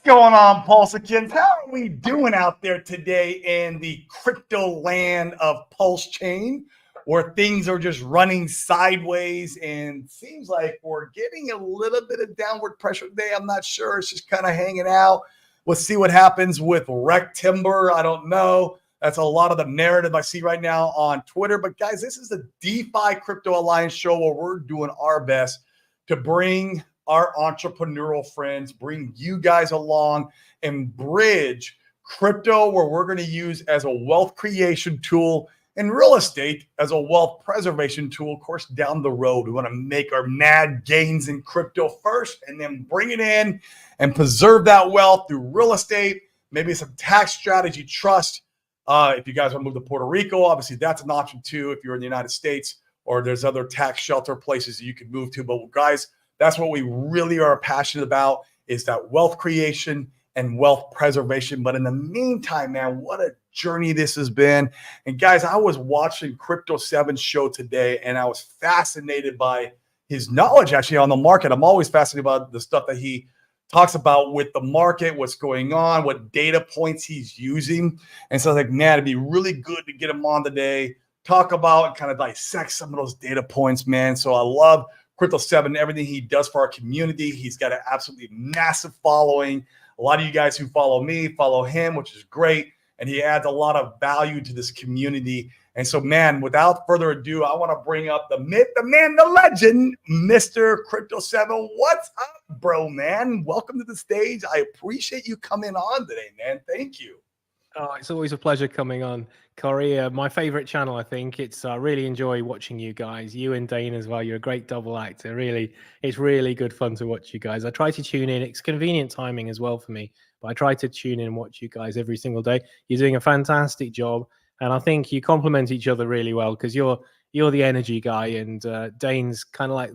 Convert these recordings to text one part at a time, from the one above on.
going on, Pulsicans? How are we doing out there today in the crypto land of Pulse Chain, where things are just running sideways and seems like we're getting a little bit of downward pressure today? I'm not sure. It's just kind of hanging out. We'll see what happens with Rec Timber. I don't know. That's a lot of the narrative I see right now on Twitter. But guys, this is the DeFi Crypto Alliance show where we're doing our best to bring our entrepreneurial friends, bring you guys along and bridge crypto, where we're going to use as a wealth creation tool and real estate as a wealth preservation tool. Of course, down the road, we want to make our mad gains in crypto first and then bring it in and preserve that wealth through real estate, maybe some tax strategy trust. If you guys want to move to Puerto Rico, obviously that's an option too. If you're in the United States, or there's other tax shelter places you could move to. But guys, that's what we really are passionate about, is that wealth creation and wealth preservation. But in the meantime, man, what a journey this has been. And guys, I was watching Crypto 7's show today, and I was fascinated by his knowledge actually on the market. I'm always fascinated about the stuff that he talks about with the market, what's going on, what data points he's using. And so I was like, man, it'd be really good to get him on today, talk about and kind of dissect some of those data points, man. So I love Crypto 7, everything he does for our community. He's got an absolutely massive following. A lot of you guys who follow me follow him, which is great. And he adds a lot of value to this community. And so, man, without further ado, I want to bring up the myth, the man, the legend, Mr. Crypto 7. What's up, bro, man? Welcome to the stage. I appreciate you coming on today, man. Thank you. Oh, it's always a pleasure coming on, Corey. My favorite channel, I think. It's really enjoy watching you guys, you and Dane as well. You're a great double actor. Really, it's really good fun to watch you guys. I try to tune in. It's convenient timing as well for me, but I try to tune in and watch you guys every single day. You're doing a fantastic job, and I think you complement each other really well, because you're the energy guy, and Dane's kind of like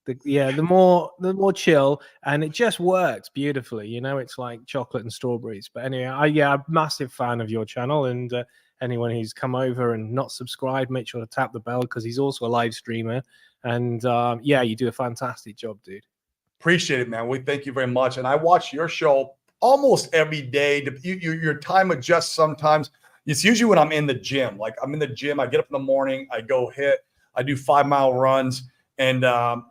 the more chill, and it just works beautifully. You know, it's like chocolate and strawberries. But anyway, I'm a massive fan of your channel, and anyone who's come over and not subscribed, make sure to tap the bell, because he's also a live streamer. And yeah, you do a fantastic job, dude. Appreciate it, man. We thank you very much. And I watch your show almost every day. Your time adjusts sometimes. It's usually when I'm in the gym. Like I'm in the gym, I get up in the morning, I go hit, I do 5-mile runs. And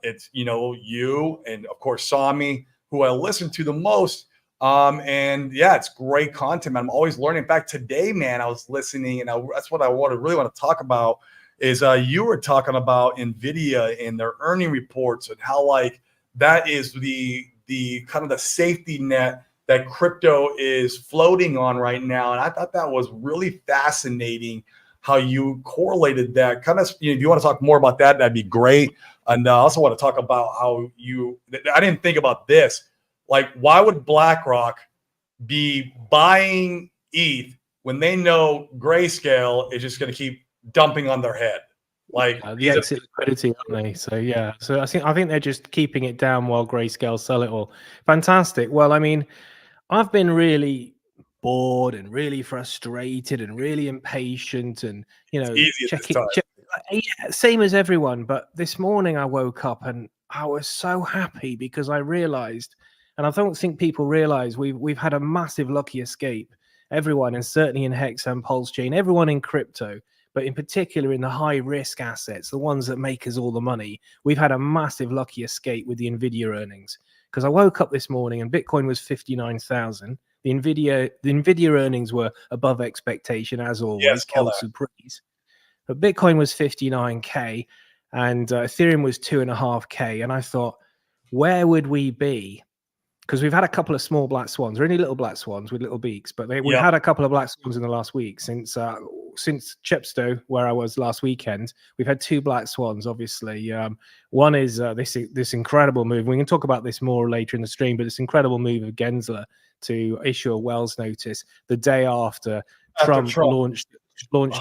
it's, you and, of course, Sami, who I listen to the most. And, yeah, it's great content, man. I'm always learning. In fact, today, man, I was listening, and that's what I really want to talk about is you were talking about NVIDIA and their earning reports and how, like, that is the kind of the safety net that crypto is floating on right now. And I thought that was really fascinating how you correlated that. Kind of, if you want to talk more about that, that'd be great. And I also want to talk about how I didn't think about this. Like, why would BlackRock be buying ETH when they know Grayscale is just going to keep dumping on their head? Like the exit liquidity, aren't they? So yeah, so I think they're just keeping it down while Grayscale sell it all. Fantastic. Well, I mean, I've been really bored and really frustrated and really impatient, and same as everyone. But this morning I woke up and I was so happy, because I realized, and I don't think people realize, we've had a massive lucky escape. Everyone, and certainly in Hex and Pulse Chain, everyone in crypto, but in particular in the high risk assets, the ones that make us all the money, we've had a massive lucky escape with the NVIDIA earnings. Because I woke up this morning and Bitcoin was 59,000. The NVIDIA earnings were above expectation, as always. Yes, Killed surprise. But Bitcoin was 59K and Ethereum was 2.5K. And I thought, where would we be? Because we've had a couple of small black swans, really little black swans with little beaks, but we've had a couple of black swans in the last week since Chepstow, where I was last weekend. We've had 2 black swans, obviously. One is this incredible move. We can talk about this more later in the stream, but this incredible move of Gensler to issue a Wells notice the day after Trump launched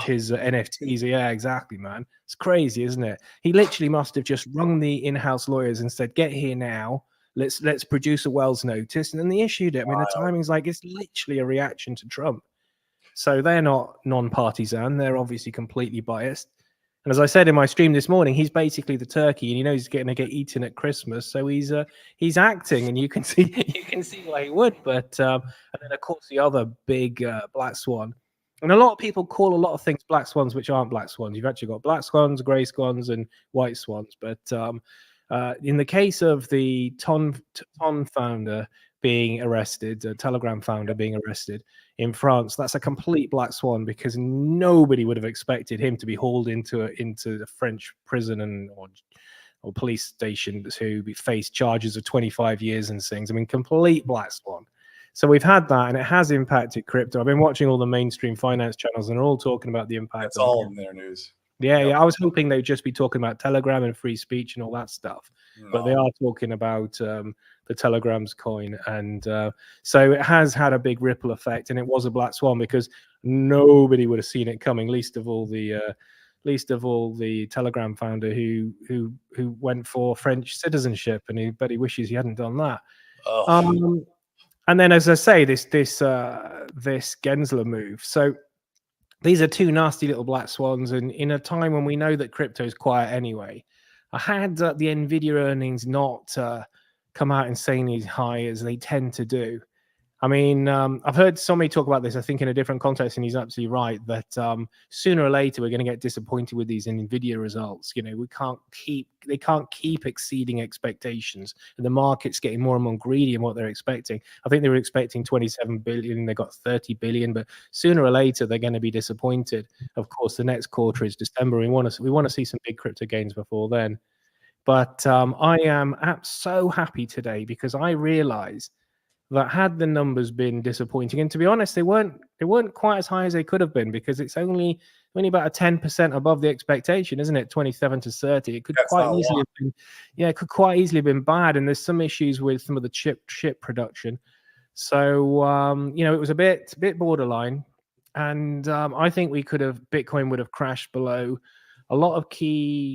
his NFTs. Yeah, exactly, man. It's crazy, isn't it? He literally must have just rung the in-house lawyers and said, "Get here now. Let's produce a Wells notice," and then they issued it. I mean, the timing's like, it's literally a reaction to Trump. So they're not non-partisan. They're obviously completely biased. And as I said in my stream this morning, he's basically the turkey, and he knows he's going to get eaten at Christmas, so he's acting, and you can see why he would. But and then of course the other big black swan, and a lot of people call a lot of things black swans which aren't black swans. You've actually got black swans, grey swans, and white swans. But in the case of the Ton founder being arrested, Telegram founder being arrested in France, that's a complete black swan, because nobody would have expected him to be hauled into the French prison or police station to face charges of 25 years and things. I mean, complete black swan. So we've had that, and it has impacted crypto. I've been watching all the mainstream finance channels, and they're all talking about the impact. That's all in their news. Yeah, I was hoping they'd just be talking about Telegram and free speech and all that stuff, but they are talking about the Telegram's coin, and so it has had a big ripple effect, and it was a black swan because nobody would have seen it coming. Least of all the Telegram founder who went for French citizenship, and he wishes he hadn't done that. And then, as I say, this Gensler move. So these are two nasty little black swans, and in a time when we know that crypto is quiet anyway, I had the Nvidia earnings not come out insanely high as they tend to do. I mean, I've heard somebody talk about this, I think, in a different context, and he's absolutely right, that sooner or later we're going to get disappointed with these Nvidia results. You know, they can't keep exceeding expectations, and the market's getting more and more greedy in what they're expecting. I think they were expecting 27 billion, they got 30 billion, but sooner or later they're going to be disappointed. Of course, the next quarter is December. We want to see some big crypto gains before then. But I am so happy today because I realize that had the numbers been disappointing, and to be honest, they weren't quite as high as they could have been, because it's only about a 10% above the expectation, isn't it? 27 to 30. It could quite easily have been, it could quite easily have been bad. And there's some issues with some of the chip production. So it was a bit borderline, and I think Bitcoin would have crashed below a lot of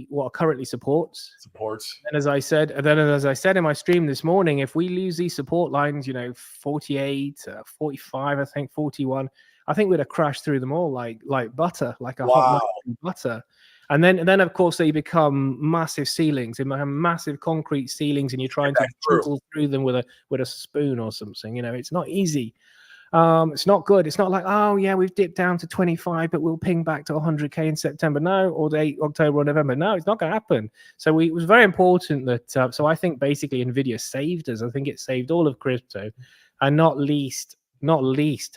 what are currently supports. And as I said in my stream this morning, if we lose these support lines, 48, 45, I think 41, I think we'd have crashed through them all like butter, like a hot butter. And then of course they become massive ceilings. They become massive concrete ceilings, and you're trying to chisel through them with a spoon or something. It's not easy. It's not good. It's not like, oh yeah, we've dipped down to 25, but we'll ping back to 100K in September. No, or October or November. No, it's not going to happen. So it was very important that. So I think basically Nvidia saved us. I think it saved all of crypto, and not least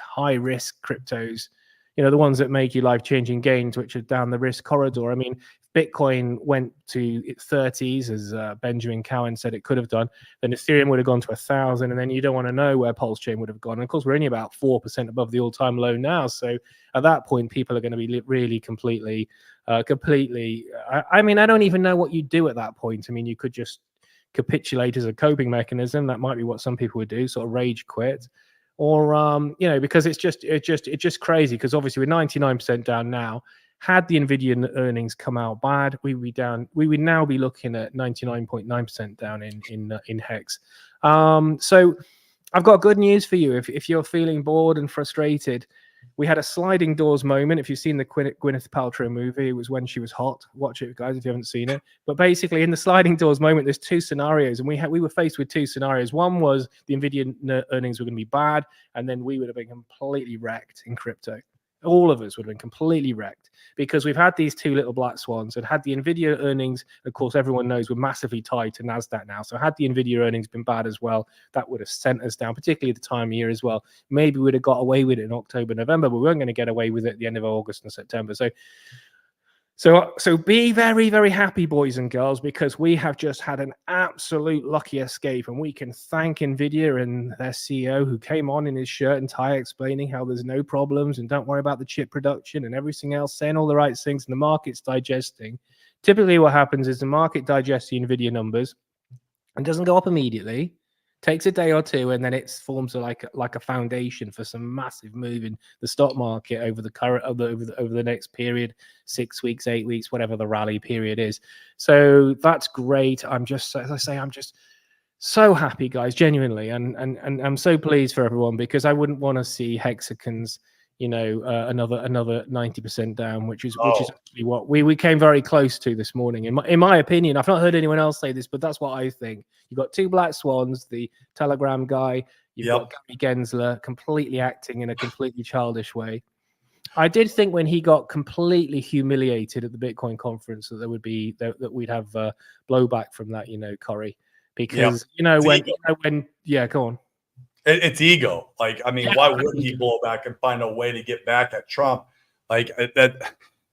high risk cryptos. The ones that make you life-changing gains, which are down the risk corridor. I mean, Bitcoin went to 30s, as Benjamin Cowen said it could have done, then Ethereum would have gone to 1,000, and then you don't want to know where Pulse Chain would have gone. And of course, we're only about 4% above the all-time low now. So at that point, people are going to be really completely. I mean, I don't even know what you'd do at that point. I mean, you could just capitulate as a coping mechanism. That might be what some people would do, sort of rage quit. Or because it's just crazy, because obviously we're 99% down now. Had the Nvidia earnings come out bad, we would now be looking at 99.9% down in Hex. So I've got good news for you. If you're feeling bored and frustrated, we had a sliding doors moment. If you've seen the Gwyneth Paltrow movie, it was when she was hot. Watch it, guys, if you haven't seen it. But basically, in the sliding doors moment, there's two scenarios, and we were faced with two scenarios. One was the Nvidia earnings were going to be bad, and then we would have been completely wrecked in crypto. All of us would have been completely wrecked, because we've had these two little black swans, and had the Nvidia earnings, of course, everyone knows we're massively tied to NASDAQ now. So had the Nvidia earnings been bad as well, that would have sent us down, particularly at the time of year as well. Maybe we'd have got away with it in October, November, but we weren't going to get away with it at the end of August and September. So be very, very happy, boys and girls, because we have just had an absolute lucky escape, and we can thank Nvidia and their CEO, who came on in his shirt and tie explaining how there's no problems and don't worry about the chip production and everything else, saying all the right things, and the market's digesting. Typically what happens is the market digests the Nvidia numbers and doesn't go up immediately. Takes a day or two, and then it forms like a foundation for some massive move in the stock market over the next period, 6 weeks, 8 weeks, whatever the rally period is. So that's great. I'm just so happy, guys, genuinely, and I'm so pleased for everyone, because I wouldn't want to see hexagons, another 90% down, which is Oh, actually what we came very close to this morning. In my opinion, I've not heard anyone else say this, but that's what I think. You've got two black swans, the Telegram guy, you've got Gary Gensler completely acting in a completely childish way. I did think when he got completely humiliated at the Bitcoin conference that that we'd have blowback from that, Corey, because go on. It's ego. Like, I mean, why wouldn't he blow back and find a way to get back at Trump? Like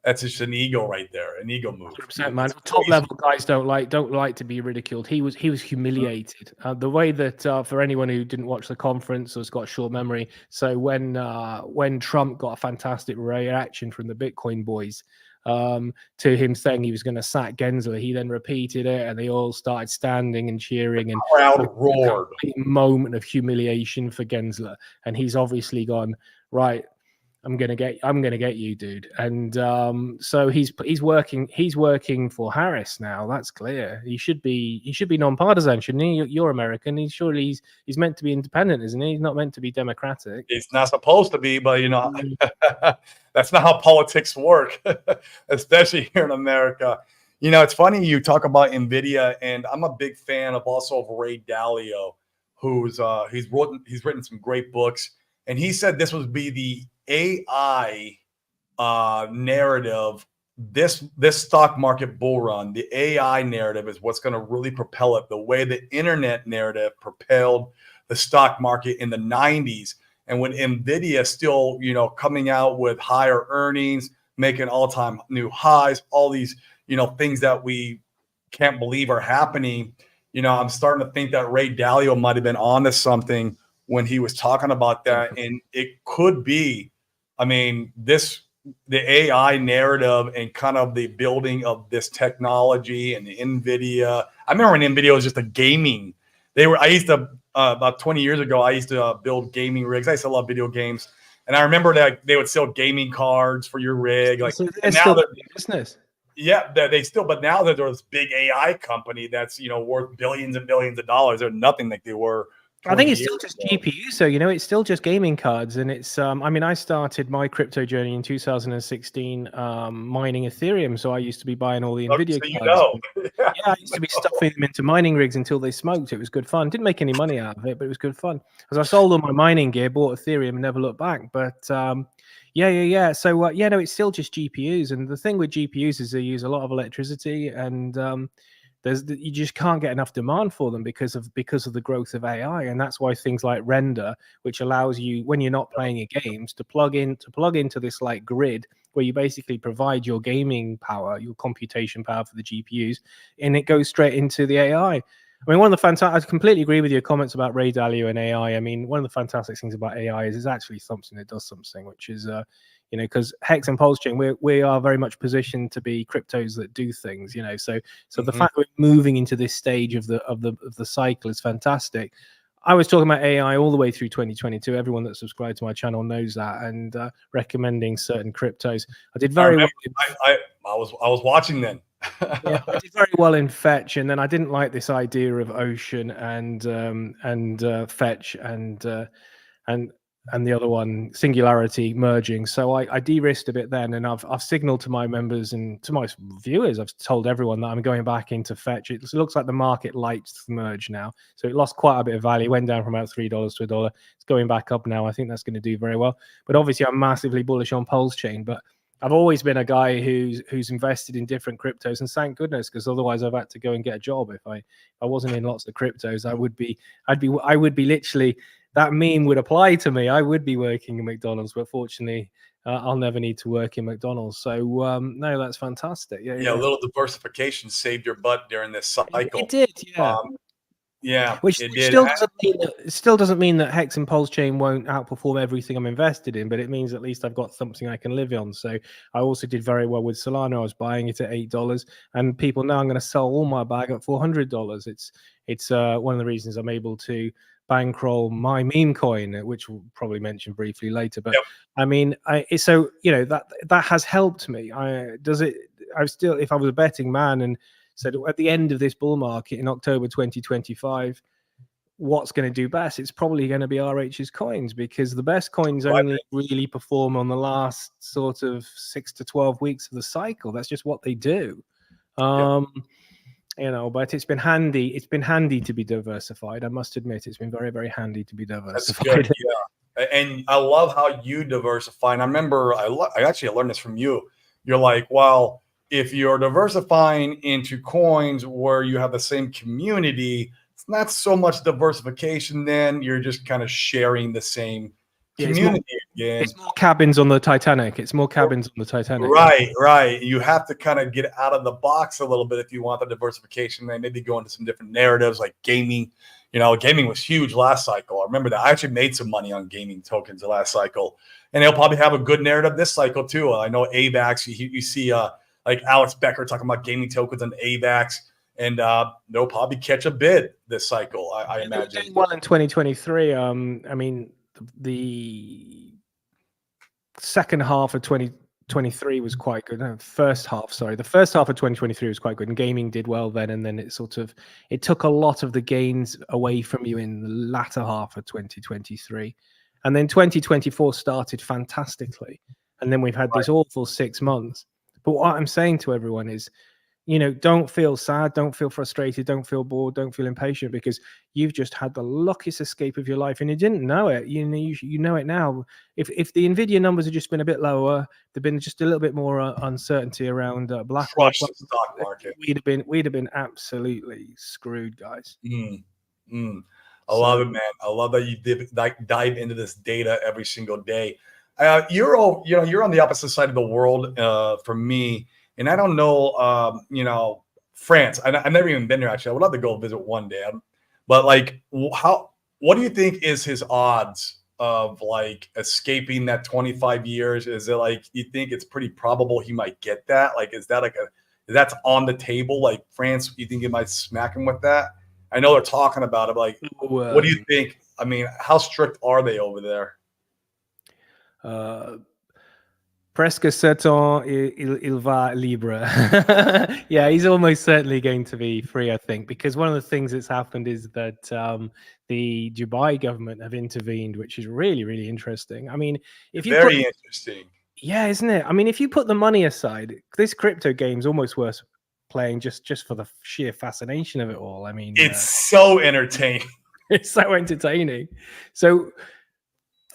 that's just an ego right there, an ego move. 100%, man. Top level guys don't like to be ridiculed. He was humiliated. The way that for anyone who didn't watch the conference or has got a short memory, so when Trump got a fantastic reaction from the Bitcoin boys to him saying he was going to sack Gensler, he then repeated it, and they all started standing and cheering, and crowd roared. A moment of humiliation for Gensler, and he's obviously gone, right, I'm gonna get you, dude. And so he's working for Harris now. That's clear. He should be nonpartisan, shouldn't he? You're American. He's meant to be independent, isn't he? He's not meant to be democratic. He's not supposed to be, but that's not how politics work, especially here in America. It's funny you talk about NVIDIA, and I'm a big fan of Ray Dalio, who's he's written some great books, and he said this would be the AI narrative, this stock market bull run. The AI narrative is what's going to really propel it, the way the internet narrative propelled the stock market in the 90s. And when NVIDIA still, coming out with higher earnings, making all-time new highs, all these, things that we can't believe are happening, I'm starting to think that Ray Dalio might have been onto something when he was talking about that. And it could be, the AI narrative and kind of the building of this technology and the NVIDIA. I remember when NVIDIA was just a gaming. I used to, about 20 years ago, I used to build gaming rigs. I used to love video games. And I remember that they would sell gaming cards for your rig. Like, so and now they're business. Yeah, but now that they're this big AI company that's, worth billions and billions of dollars. They're nothing like they were. I think it's still just GPU. So, it's still just gaming cards. And it's, I started my crypto journey in 2016 mining Ethereum. So I used to be buying all the NVIDIA cards. Yeah, I used to be stuffing them into mining rigs until they smoked. It was good fun. Didn't make any money out of it, but it was good fun. Because I sold all my mining gear, bought Ethereum, and never looked back. But yeah. So, no, it's still just GPUs. And the thing with GPUs is they use a lot of electricity, and you just can't get enough demand for them because of the growth of AI, and that's why things like Render, which allows you, when you're not playing your games, to plug into this like grid where you basically provide your gaming power, your computation power for the GPUs, and it goes straight into the AI. I completely agree with your comments about Ray Dalio and AI. One of the fantastic things about AI is it's actually something that does something, which is because Hex and Pulse Chain, we are very much positioned to be cryptos that do things, So the fact that we're moving into this stage of the cycle is fantastic. I was talking about AI all the way through 2022. Everyone that subscribed to my channel knows that, and recommending certain cryptos. I did very well. I was watching then. Yeah, I did very well in Fetch, and then I didn't like this idea of Ocean and Fetch and the other one, Singularity, merging. So I de-risked a bit then, and I've signaled to my members and to my viewers, I've told everyone that I'm going back into Fetch. It looks like the market likes the merge now. So it lost quite a bit of value, went down from about $3 to $1. It's going back up now. I think that's going to do very well. But obviously I'm massively bullish on Pulse Chain, but I've always been a guy who's invested in different cryptos, and thank goodness, because otherwise I've had to go and get a job. If I wasn't in lots of cryptos, I would be literally, that meme would apply to me. I would be working in McDonald's, but fortunately, I'll never need to work in McDonald's. So no, that's fantastic. Yeah, a little diversification saved your butt during this cycle. It did, yeah. Yeah, which still doesn't mean that Hex and Pulse Chain won't outperform everything I'm invested in, but it means at least I've got something I can live on. So I also did very well with Solana. I was buying it at $8, and people now I'm going to sell all my bag at $400. It's one of the reasons I'm able to bankroll my meme coin, which we'll probably mention briefly later. But yep. So that has helped me. If I was a betting man and said at the end of this bull market in October 2025, what's going to do best, it's probably going to be RH's coins, because the best coins Right. only really perform on the last sort of 6 to 12 weeks of the cycle. That's just what they do. You know, but it's been handy. It's been handy to be diversified. I must admit, it's been very, very handy to be diversified. That's good. Yeah. And I love how you diversify. And I remember I actually learned this from you. You're like, well, if you're diversifying into coins where you have the same community, it's not so much diversification. Then you're just kind of sharing the same community again. It's more cabins on the Titanic. It's more cabins on the Titanic. Right. You have to kind of get out of the box a little bit if you want the diversification, and maybe go into some different narratives like gaming. You know, gaming was huge last cycle. I remember that. I actually made some money on gaming tokens the last cycle, and they'll probably have a good narrative this cycle too. I know AVAX. You see like Alex Becker talking about gaming tokens on AVAX, and they'll probably catch a bid this cycle. I imagine. Well, in 2023, I mean, the second half of 2023 was quite good. No, the first half of 2023 was quite good, and gaming did well then. And then it took a lot of the gains away from you in the latter half of 2023, and then 2024 started fantastically, and then we've had this awful 6 months. But what I'm saying to everyone is, you know, don't feel sad, don't feel frustrated, don't feel bored, don't feel impatient, because you've just had the luckiest escape of your life, and you didn't know it. You know it now. If the Nvidia numbers had just been a bit lower, there'd been just a little bit more uncertainty around BlackRock, the stock market, we'd have been absolutely screwed, guys. I love it, man. I love that you dive into this data every single day. You're on the opposite side of the world for me. And I don't know, France. I've never even been there, actually. I would love to go visit one day. But like, what do you think is his odds of like escaping that 25 years? Is it like, you think it's pretty probable he might get that? Like, is that like that's on the table? Like France, you think it might smack him with that? I know they're talking about it. Like, what do you think? I mean, how strict are they over there? Presque certain il va libre. Yeah, he's almost certainly going to be free, I think, because one of the things that's happened is that the Dubai government have intervened, which is really, really interesting. I mean, interesting. Yeah, isn't it? I mean, if you put the money aside, this crypto game's almost worth playing just for the sheer fascination of it all. I mean, it's so entertaining. It's so entertaining. So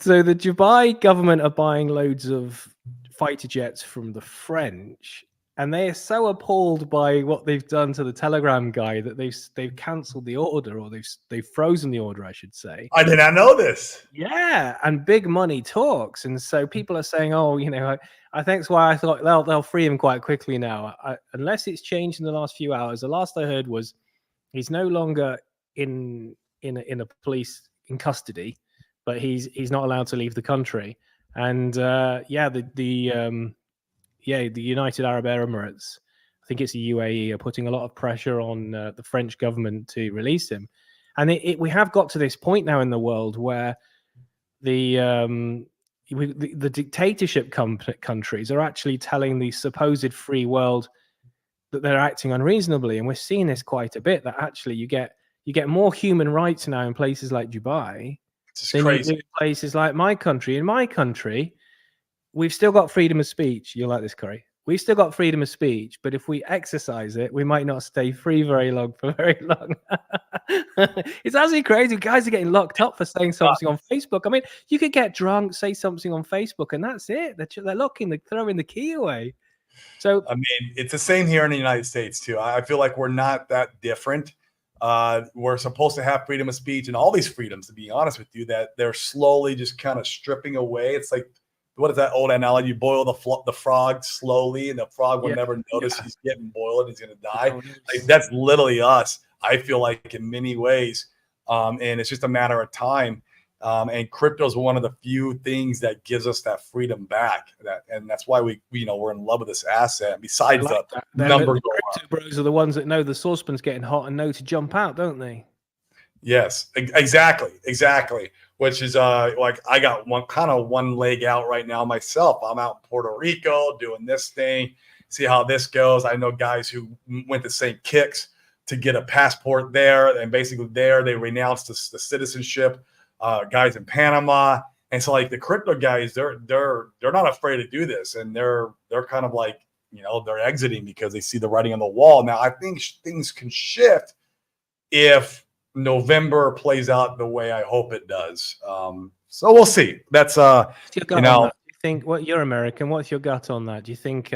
the Dubai government are buying loads of fighter jets from the French, and they are so appalled by what they've done to the Telegram guy that they've cancelled the order, or they've frozen the order, I should say. I did not know this. Yeah, and big money talks, and so people are saying, "Oh, you know, I think that's why I thought they'll free him quite quickly now." Unless it's changed in the last few hours. The last I heard was he's no longer in a police in custody, but he's not allowed to leave the country. And the United Arab Emirates, I think it's the UAE, are putting a lot of pressure on the French government to release him. And we have got to this point now in the world where the dictatorship countries are actually telling the supposed free world that they're acting unreasonably, and we're seeing this quite a bit. That actually you get more human rights now in places like Dubai. It's crazy. In places like my country. In my country, we've still got freedom of speech. You'll like this, Corey. We've still got freedom of speech, but if we exercise it, we might not stay free for very long. It's actually crazy. Guys are getting locked up for saying something on Facebook. I mean, you could get drunk, say something on Facebook, and that's it. They're throwing the key away. So, I mean, it's the same here in the United States too. I feel like we're not that different. We're supposed to have freedom of speech and all these freedoms, to be honest with you, that they're slowly just kind of stripping away. It's like, what is that old analogy? You boil the frog slowly, and the frog will never notice he's getting boiled and he's going to die. Like, that's literally us, I feel like, in many ways. And it's just a matter of time. And crypto is one of the few things that gives us that freedom back. And that's why we're in love with this asset. Besides the number, the crypto bros are the ones that know the saucepan's getting hot and know to jump out, don't they? Yes, exactly. Which is like, I got one leg out right now myself. I'm out in Puerto Rico doing this thing. See how this goes. I know guys who went to St. Kitts to get a passport there, and basically there they renounced the citizenship, guys in Panama. And so like the crypto guys, they're not afraid to do this, and they're kind of like, they're exiting because they see the writing on the wall. Now I think things can shift if November plays out the way I hope it does. So we'll see. That's you think what you're American? What's your gut on that? Do you think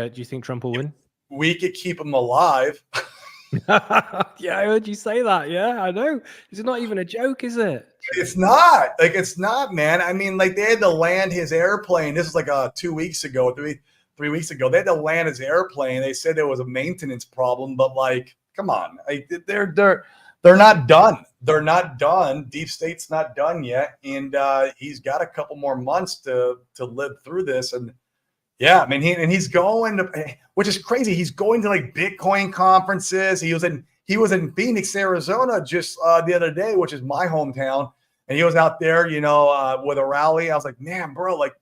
Trump will win? We could keep him alive. Yeah, I heard you say that. Yeah, I know. It's not even a joke, is it? It's not. Like, it's not, man. I mean, like, they had to land his airplane. This is like 2 weeks ago, 3 weeks ago. They had to land his airplane. They said there was a maintenance problem, but like, come on. Like, they're not done. They're not done. Deep State's not done yet. And he's got a couple more months to live through this. And yeah, I mean, he's going to, which is crazy. He's going to like Bitcoin conferences. He was in Phoenix, Arizona just the other day, which is my hometown. And he was out there, with a rally. I was like, man, bro, like,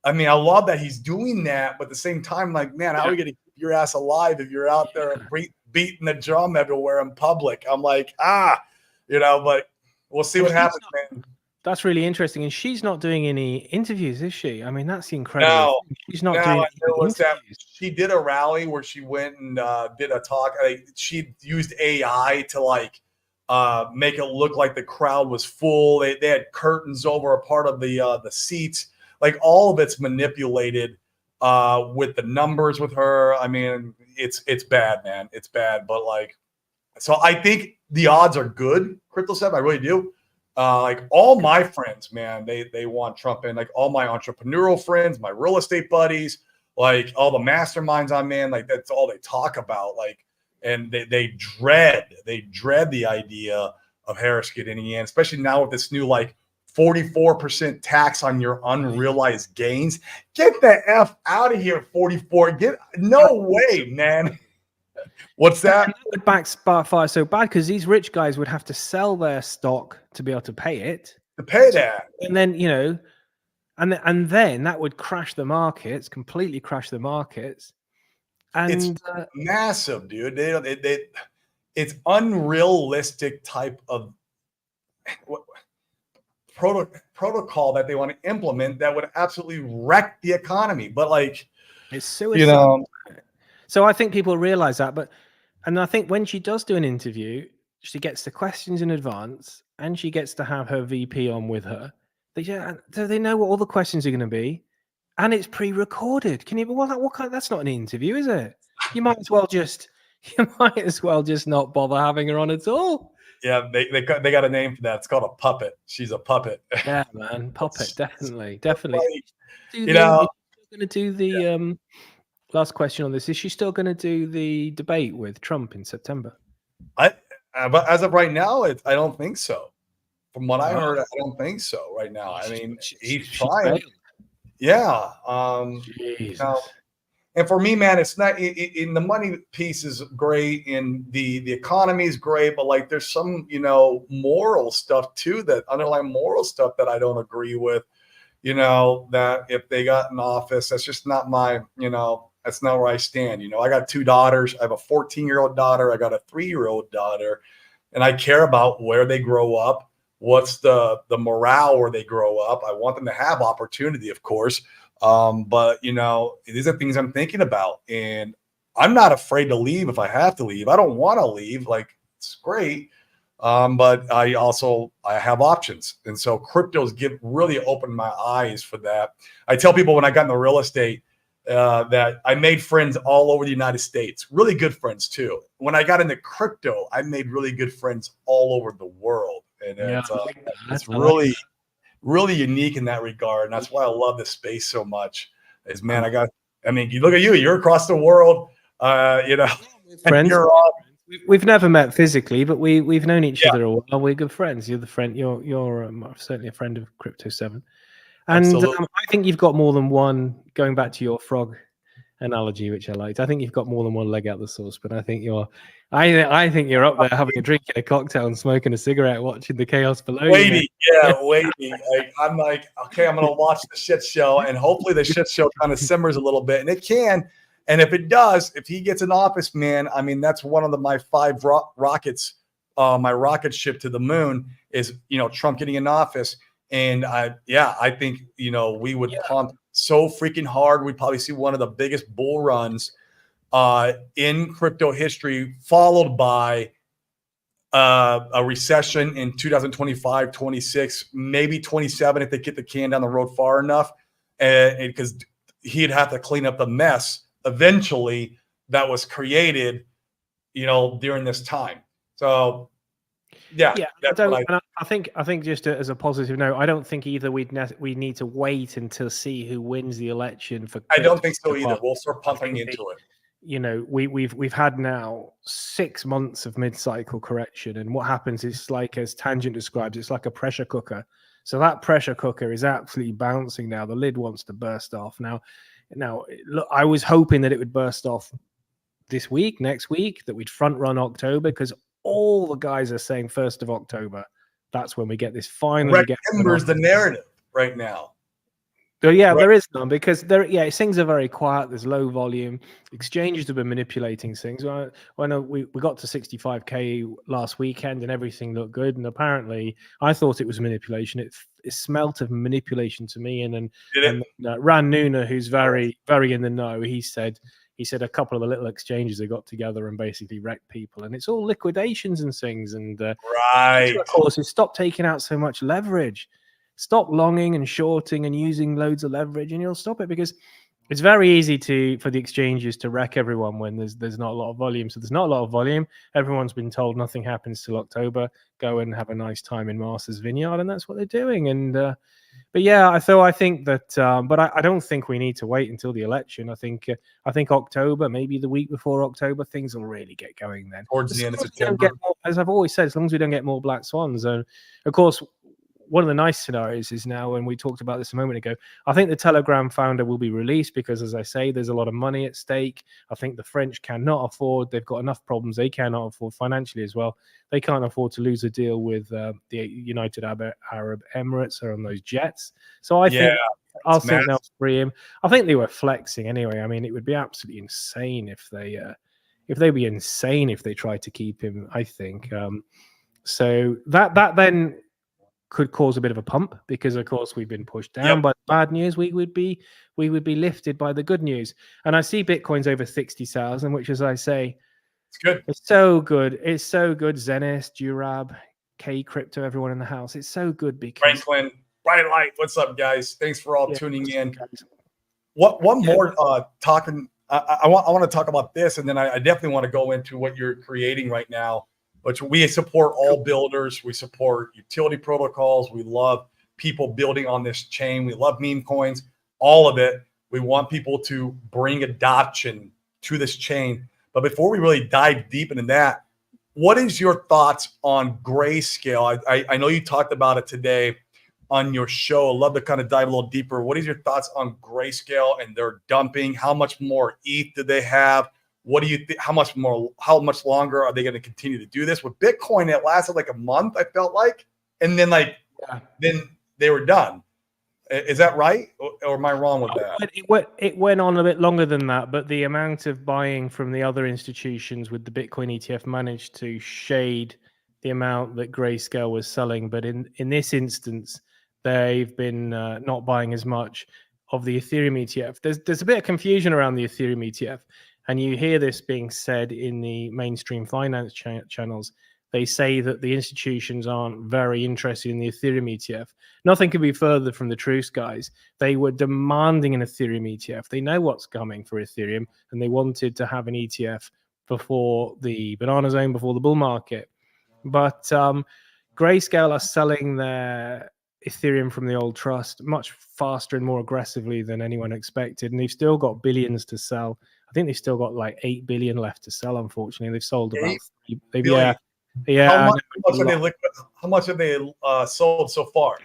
I mean, I love that he's doing that. But at the same time, like, man, how are you going to keep your ass alive if you're out there beating the drum everywhere in public? I'm like, but we'll see what happens, man. That's really interesting. And she's not doing any interviews, is she? I mean, that's incredible. No, she's not doing interviews. She did a rally where she went and did a talk. She used AI to like make it look like the crowd was full. They had curtains over a part of the seats. Like, all of it's manipulated with the numbers with her. I mean, it's bad, man. It's bad. But like, so I think the odds are good, Crypto Sev. I really do. Like, all my friends, man, they want Trump in. Like, all my entrepreneurial friends, my real estate buddies, like all the masterminds I'm in, like that's all they talk about. Like, and they dread the idea of Harris getting in, especially now with this new like 44% tax on your unrealized gains. Get the F out of here, 44. No way, man. What's that? That would backfire so bad because these rich guys would have to sell their stock to be able to pay it. To pay that. And then, and then that would crash the markets, completely crash the markets. And it's massive, dude. It's unrealistic type of protocol that they want to implement that would absolutely wreck the economy. But like, it's suicide. So I think people realize that, and I think when she does do an interview, she gets the questions in advance and she gets to have her VP on with her. So they know what all the questions are going to be, and it's pre-recorded. That's not an interview, is it? You might as well just not bother having her on at all. Yeah, they got a name for that. It's called a puppet. She's a puppet. Yeah, man, puppet, definitely. Like, going to do the last question on this. Is she still going to do the debate with Trump in September? But as of right now, I don't think so. From what I heard, I don't think so right now. I mean, he's trying. Yeah. And for me, man, it's not in the money piece is great, and the economy is great, but like there's some moral stuff too, that underlying moral stuff that I don't agree with. That if they got in office, that's just not my that's not where I stand. I got 2 daughters. I have a 14-year-old daughter. I got a 3-year-old daughter, and I care about where they grow up. What's the morale where they grow up? I want them to have opportunity, of course. But these are things I'm thinking about, and I'm not afraid to leave if I have to leave. I don't want to leave. Like, it's great. But I have options. And so cryptos really opened my eyes for that. I tell people when I got into real estate, that I made friends all over the United States, really good friends too. When I got into crypto, I made really good friends all over the world. And it's really, really unique in that regard. And that's why I love this space so much is, man, you look at you're across the world, friends. We've never met physically, but we've known each other a while. We're good friends. You're the friend. You're certainly a friend of Crypto 7. And I think you've got more than one. Going back to your frog analogy, which I liked, I think you've got more than one leg out the saucepan. I think you're up there having a drink, a cocktail, and smoking a cigarette, watching the chaos below. Waiting. Like, I'm like, okay, I'm gonna watch the shit show, and hopefully the shit show kind of simmers a little bit, and it can. And if it does, if he gets in office, man, I mean, that's one of my 5 rockets, my rocket ship to the moon is, Trump getting in office. And I think, we would pump so freaking hard. We'd probably see one of the biggest bull runs in crypto history, followed by a recession in 2025, 26, maybe 27 if they get the can down the road far enough. And because he'd have to clean up the mess eventually that was created, during this time. So yeah, I think just as a positive note, I don't think either we need to wait until see who wins the election for. I don't think so either. We'll start pumping into it. We've had now 6 months of mid-cycle correction, and what happens is, like as Tangent describes, it's like a pressure cooker. So that pressure cooker is absolutely bouncing now. The lid wants to burst off now. Look, I was hoping that it would burst off this week, next week, that we'd front run October, because all the guys are saying 1st of October. That's when we get this finally. Ember's the narrative right now. So there is none, because things are very quiet. There's low volume. Exchanges have been manipulating things. I know we got to 65K last weekend and everything looked good. And apparently, I thought it was manipulation. It smelt of manipulation to me. And Ran Nuna, who's very, very in the know, he said a couple of the little exchanges they got together and basically wrecked people, and it's all liquidations and things. And right, of course, stop taking out so much leverage. Stop longing and shorting and using loads of leverage, and you'll stop it, because it's very easy for the exchanges to wreck everyone when there's not a lot of volume. So there's not a lot of volume. Everyone's been told nothing happens till October. Go and have a nice time in Masters Vineyard, and that's what they're doing. And I think that, but I don't think we need to wait until the election. I think October, maybe the week before October, things will really get going then. Towards the end of September. As I've always said, as long as we don't get more black swans. And of course, one of the nice scenarios is now, and we talked about this a moment ago, I think the Telegram founder will be released because, as I say, there's a lot of money at stake. I think the French cannot afford, they've got enough problems they cannot afford financially as well. They can't afford to lose a deal with the United Arab Emirates or on those jets. So I think they'll free him. I think they were flexing anyway. I mean, it would be absolutely insane if they tried to keep him, I think. So that then could cause a bit of a pump, because of course we've been pushed down by the bad news. We would be lifted by the good news. And I see Bitcoin's over 60,000, which, as I say, it's good. It's so good. It's so good. Zenith, Durab, K Crypto, everyone in the house. It's so good because Franklin, Bright Light. What's up, guys? Thanks for all tuning in. One more talking. I want to talk about this, and then I definitely want to go into what you're creating right now. But we support all builders. We support utility protocols. We love people building on this chain. We love meme coins, all of it. We want people to bring adoption to this chain. But before we really dive deep into that, what is your thoughts on Grayscale? I know you talked about it today on your show. I'd love to kind of dive a little deeper. What is your thoughts on Grayscale and their dumping? How much more ETH do they have? What do you think? How much longer are they going to continue to do this? With Bitcoin, it lasted like a month, I felt like, and then then they were done. Is that right, or am I wrong with that? It went on a bit longer than that, but the amount of buying from the other institutions with the Bitcoin ETF managed to shade the amount that Grayscale was selling. But in this instance, they've been not buying as much of the Ethereum ETF. There's a bit of confusion around the Ethereum ETF. And you hear this being said in the mainstream finance channels. They say that the institutions aren't very interested in the Ethereum ETF. Nothing could be further from the truth, guys. They were demanding an Ethereum ETF. They know what's coming for Ethereum, and they wanted to have an ETF before the banana zone, before the bull market. But Grayscale are selling their Ethereum from the old trust much faster and more aggressively than anyone expected. And they've still got billions to sell. I think they've still got like 8 billion left to sell. Unfortunately, they've sold about 3 billion. How much have they sold so far?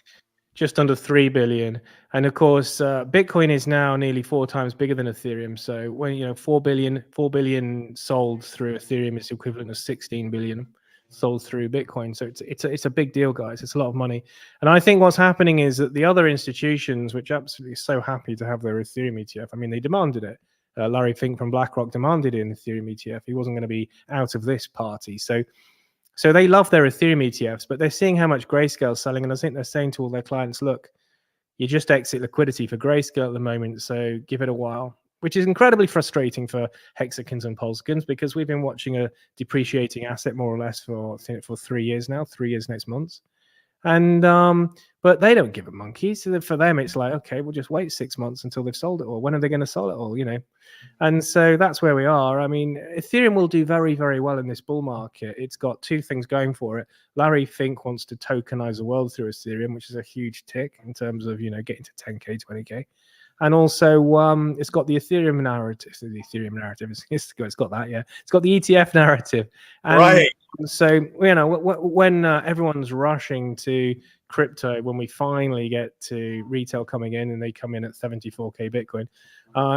Just under 3 billion. And of course, Bitcoin is now nearly 4 times bigger than Ethereum. So when 4 billion sold through Ethereum is equivalent to 16 billion sold through Bitcoin. So it's a big deal, guys. It's a lot of money. And I think what's happening is that the other institutions, which are absolutely so happy to have their Ethereum ETF, I mean, they demanded it. Larry Fink from BlackRock demanded an Ethereum ETF. He wasn't going to be out of this party. So they love their Ethereum ETFs, but they're seeing how much Grayscale's selling, and I think they're saying to all their clients, look, you just exit liquidity for Grayscale at the moment, so give it a while, which is incredibly frustrating for Hexagons and Polskins, because we've been watching a depreciating asset more or less for 3 years now, 3 years next month. And but they don't give a monkey. So for them, it's like, okay, we'll just wait 6 months until they've sold it all. When are they going to sell it all? And so that's where we are. I mean, Ethereum will do very, very well in this bull market. It's got two things going for it. Larry Fink wants to tokenize the world through Ethereum, which is a huge tick in terms of getting to 10K, 20K. And also, it's got the Ethereum narrative. So the Ethereum narrative it's got that, yeah. It's got the ETF narrative, and Right. so when everyone's rushing to crypto, when we finally get to retail coming in and they come in at 74K Bitcoin,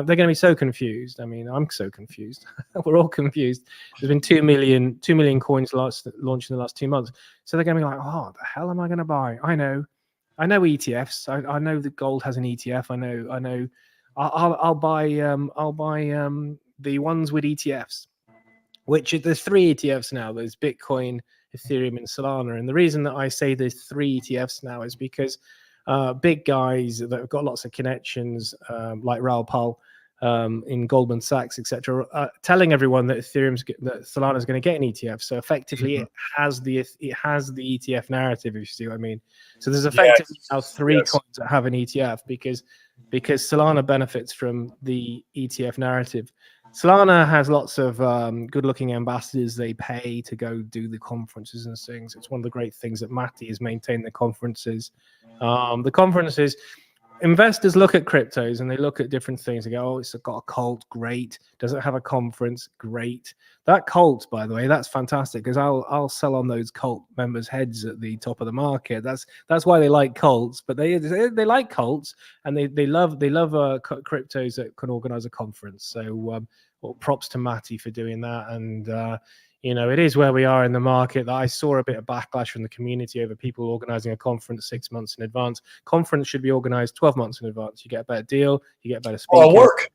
they're going to be so confused. I mean, I'm so confused. We're all confused. There's been 2 million coins launched in the last 2 months, so they're going to be like, oh, the hell am I going to buy? I know ETFs. I know that gold has an ETF. I know. I'll buy the ones with ETFs, which there's 3 ETFs now. There's Bitcoin, Ethereum, and Solana. And the reason that I say there's 3 ETFs now is because big guys that have got lots of connections, like Raoul Pal in Goldman Sachs, etc., telling everyone that Solana is going to get an ETF. So effectively, it has the ETF narrative, if you see what I mean. So there's effectively now 3 coins that have an ETF because Solana benefits from the ETF narrative. Solana has lots of good-looking ambassadors they pay to go do the conferences and things. It's one of the great things that Mati has maintained the conferences. Investors look at cryptos and they look at different things. They go, oh, it's got a cult, great. Does it have a conference? Great. That cult, by the way, that's fantastic, because I'll sell on those cult members' heads at the top of the market. That's why they like cults, but they like cults, and they love cryptos that can organize a conference. So well, props to Matty for doing that. And it is where we are in the market. That I saw a bit of backlash from the community over people organizing a conference 6 months in advance. Conference should be organized 12 months in advance. You get a better deal. You get better speakers. Oh, work.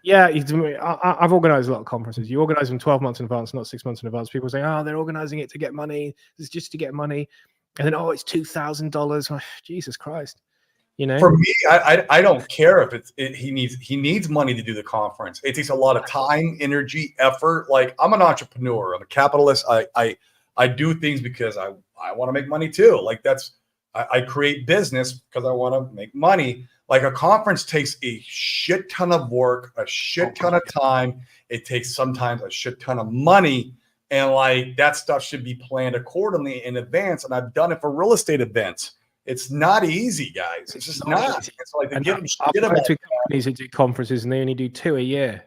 Yeah, I've organized a lot of conferences. You organize them 12 months in advance, not 6 months in advance. People say, oh, they're organizing it to get money. It's just to get money. And then, oh, it's $2,000. Oh, Jesus Christ. For me, I don't care if he needs money to do the conference. It takes a lot of time, energy, effort. Like, I'm an entrepreneur. I'm a capitalist. I do things because I want to make money too. Like, I create business because I want to make money. Like, a conference takes a shit ton of work, a shit ton of time. It takes sometimes a shit ton of money. And like, that stuff should be planned accordingly in advance. And I've done it for real estate events. It's not easy, guys. It's just not. It's like they give them shit about companies that do conferences, and they only do 2 a year.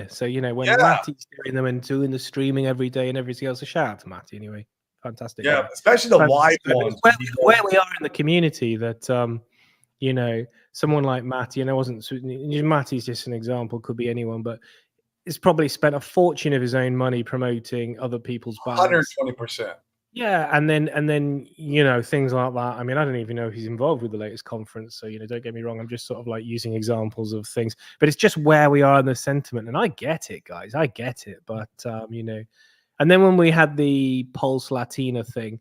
So when Matty's doing them and doing the streaming every day and everything else, a shout out to Matty anyway. Fantastic. Yeah, guy. Especially the live ones. Where we are in the community, that someone like Matty, and I wasn't. Matty's just an example. Could be anyone, but he's probably spent a fortune of his own money promoting other people's brands. 120%. Yeah, and then things like that. I mean, I don't even know if he's involved with the latest conference, so don't get me wrong. I'm just sort of like using examples of things, but it's just where we are in the sentiment, and I get it, guys. I get it, but and then when we had the Pulse Latina thing,